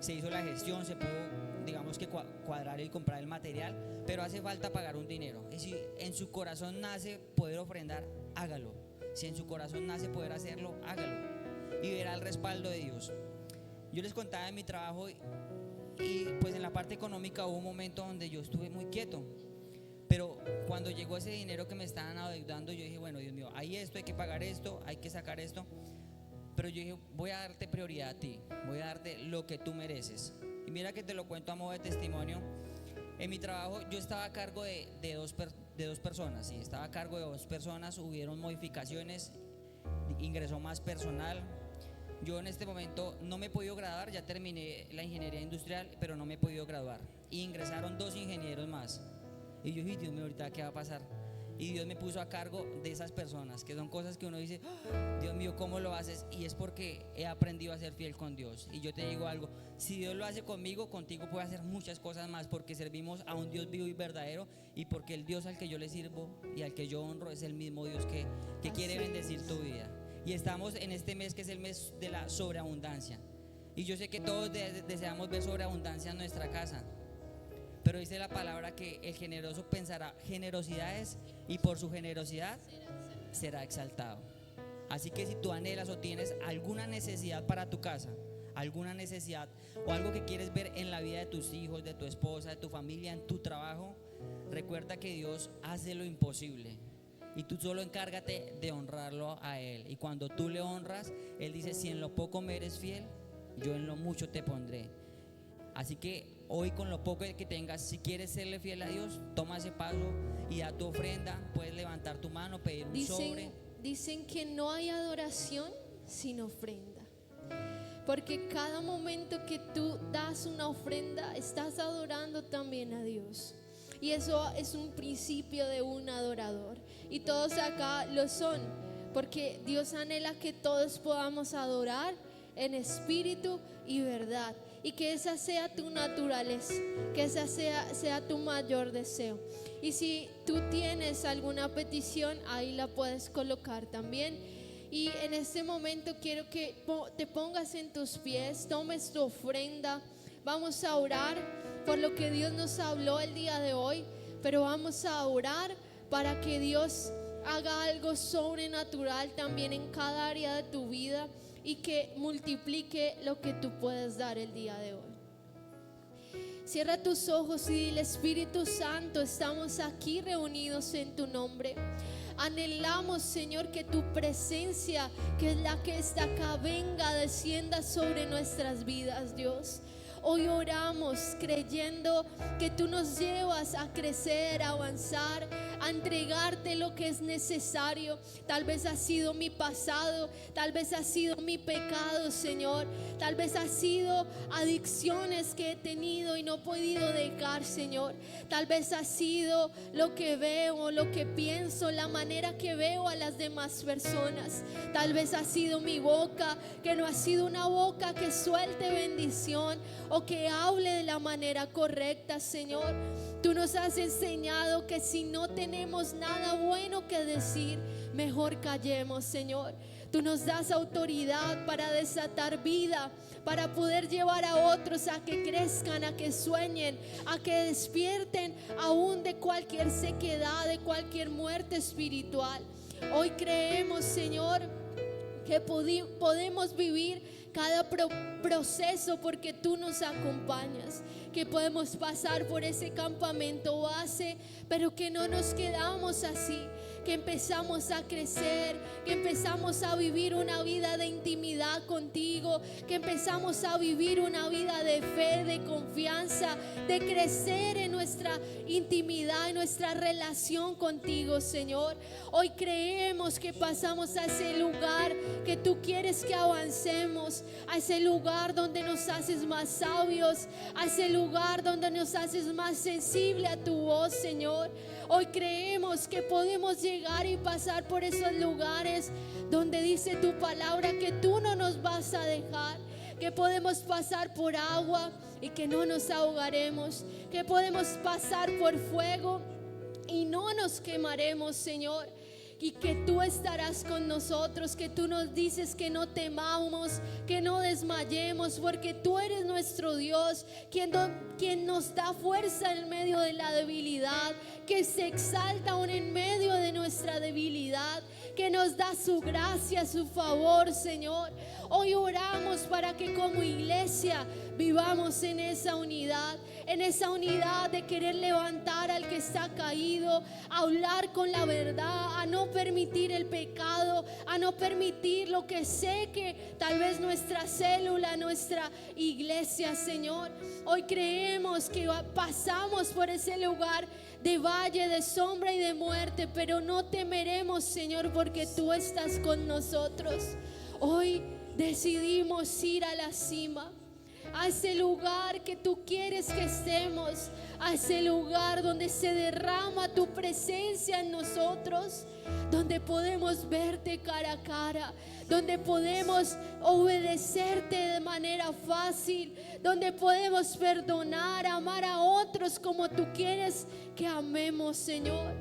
Se hizo la gestión, se pudo, digamos que cuadrar y comprar el material, pero hace falta pagar un dinero. Y si en su corazón nace poder ofrendar, hágalo. Si en su corazón nace poder hacerlo, hágalo, y verá el respaldo de Dios. Yo les contaba de mi trabajo y pues en la parte económica hubo un momento donde yo estuve muy quieto, pero cuando llegó ese dinero que me estaban adeudando, yo dije, bueno, Dios mío, hay esto, hay que pagar esto, hay que sacar esto. Pero yo dije, voy a darte prioridad a ti, voy a darte lo que tú mereces. Y mira que te lo cuento a modo de testimonio. En mi trabajo yo estaba a cargo de dos personas, sí, estaba a cargo de 2 personas, hubieron modificaciones, ingresó más personal. Yo en este momento no me he podido graduar, ya terminé la ingeniería industrial, pero no me he podido graduar. Y ingresaron 2 ingenieros más. Y yo dije, Dios mío, ahorita qué va a pasar. Y Dios me puso a cargo de esas personas, que son cosas que uno dice, oh, Dios mío, ¿cómo lo haces? Y es porque he aprendido a ser fiel con Dios. Y yo te digo algo, si Dios lo hace conmigo, contigo puede hacer muchas cosas más, porque servimos a un Dios vivo y verdadero, y porque el Dios al que yo le sirvo y al que yo honro es el mismo Dios que quiere bendecir tu vida. Y estamos en este mes que es el mes de la sobreabundancia. Y yo sé que todos deseamos ver sobreabundancia en nuestra casa. Pero dice la palabra que el generoso pensará generosidades y por su generosidad será exaltado. Así que si tú anhelas o tienes alguna necesidad para tu casa, alguna necesidad o algo que quieres ver en la vida de tus hijos, de tu esposa, de tu familia, en tu trabajo, recuerda que Dios hace lo imposible. Y tú solo encárgate de honrarlo a Él. Y cuando tú le honras, Él dice, si en lo poco me eres fiel, yo en lo mucho te pondré. Así que hoy con lo poco que tengas, si quieres serle fiel a Dios, toma ese paso y da tu ofrenda. Puedes levantar tu mano, pedir un sobre. Dicen que no hay adoración sin ofrenda, porque cada momento que tú das una ofrenda, estás adorando también a Dios. Y eso es un principio de un adorador. Y todos acá lo son, porque Dios anhela que todos podamos adorar en espíritu y verdad. Y que esa sea tu naturaleza, que esa sea tu mayor deseo. Y si tú tienes alguna petición, ahí la puedes colocar también. Y en este momento quiero que te pongas en tus pies, tomes tu ofrenda. Vamos a orar por lo que Dios nos habló el día de hoy, pero vamos a orar para que Dios haga algo sobrenatural también en cada área de tu vida y que multiplique lo que tú puedes dar el día de hoy. Cierra tus ojos y dile: Espíritu Santo, estamos aquí reunidos en tu nombre. Anhelamos, Señor, que tu presencia, que es la que está acá, venga, descienda sobre nuestras vidas, Dios. Hoy oramos creyendo que tú nos llevas a crecer, a avanzar, a entregarte lo que es necesario. Tal vez ha sido mi pasado, tal vez ha sido mi pecado, Señor. Tal vez ha sido adicciones que he tenido y no he podido dejar, Señor. Tal vez ha sido lo que veo, lo que pienso, la manera que veo a las demás personas. Tal vez ha sido mi boca, que no ha sido una boca que suelte bendición o que hable de la manera correcta, Señor. Tú nos has enseñado que si no tenemos nada bueno que decir, mejor callemos, Señor. Tú nos das autoridad para desatar vida, para poder llevar a otros a que crezcan, a que sueñen, a que despierten aún de cualquier sequedad, de cualquier muerte espiritual. Hoy creemos, Señor, que podemos vivir cada proceso porque tú nos acompañas, que podemos pasar por ese campamento base, pero que no nos quedamos así, que empezamos a crecer, que empezamos a vivir una vida de intimidad contigo, que empezamos a vivir una vida de fe, de confianza, de crecer en nuestra intimidad, en nuestra relación contigo, Señor. Hoy creemos que pasamos a ese lugar que tú quieres que avancemos, a ese lugar donde nos haces más sabios, a ese lugar donde nos haces más sensible a tu voz, Señor. Hoy creemos que podemos llegar y pasar por esos lugares donde dice tu palabra que tú no nos vas a dejar, que podemos pasar por agua y que no nos ahogaremos, que podemos pasar por fuego y no nos quemaremos, Señor. Y que tú estarás con nosotros, que tú nos dices que no temamos, que no desmayemos, porque tú eres nuestro Dios, quien nos da fuerza en medio de la debilidad, que se exalta aún en medio de nuestra debilidad, que nos da su gracia, su favor, Señor. Hoy oramos para que como iglesia vivamos en esa unidad de querer levantar al que está caído, a hablar con la verdad, a no permitir el pecado, a no permitir lo que seque tal vez nuestra célula, nuestra iglesia, Señor. Hoy creemos que pasamos por ese lugar de valle, de sombra y de muerte, pero no temeremos, Señor, porque tú estás con nosotros. Hoy decidimos ir a la cima, a ese lugar que tú quieres que estemos, a ese lugar donde se derrama tu presencia en nosotros, donde podemos verte cara a cara, donde podemos obedecerte de manera fácil, donde podemos perdonar, amar a otros como tú quieres que amemos, Señor.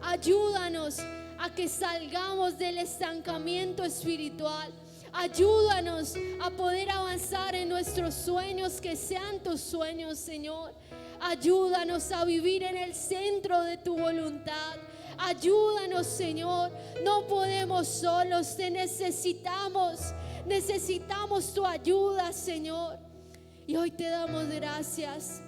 Ayúdanos a que salgamos del estancamiento espiritual. Ayúdanos a poder avanzar en nuestros sueños, que sean tus sueños, Señor. Ayúdanos a vivir en el centro de tu voluntad. Ayúdanos, Señor. No podemos solos, te necesitamos. Necesitamos tu ayuda, Señor. Y hoy te damos gracias.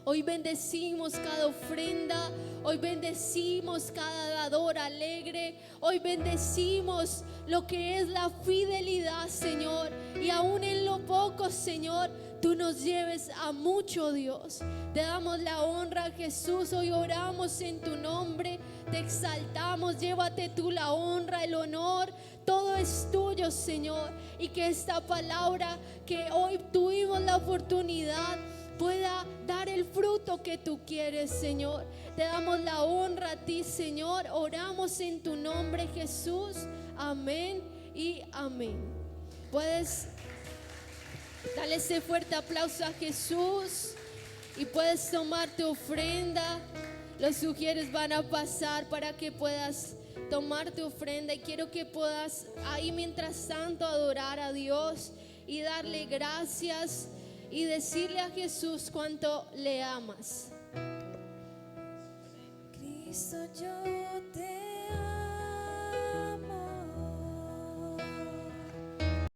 Hoy bendecimos cada ofrenda, hoy bendecimos cada dador alegre, hoy bendecimos lo que es la fidelidad, Señor. Y aún en lo poco, Señor, tú nos lleves a mucho, Dios. Te damos la honra, Jesús. Hoy oramos en tu nombre, te exaltamos. Llévate tú la honra, el honor. Todo es tuyo, Señor. Y que esta palabra que hoy tuvimos la oportunidad pueda dar el fruto que tú quieres, Señor. Te damos la honra a ti, Señor. Oramos en tu nombre, Jesús. Amén y amén. Puedes darle ese fuerte aplauso a Jesús y puedes tomar tu ofrenda. Los sugieres van a pasar para que puedas tomar tu ofrenda, y quiero que puedas ahí mientras tanto adorar a Dios y darle gracias y decirle a Jesús cuánto le amas. Cristo, yo te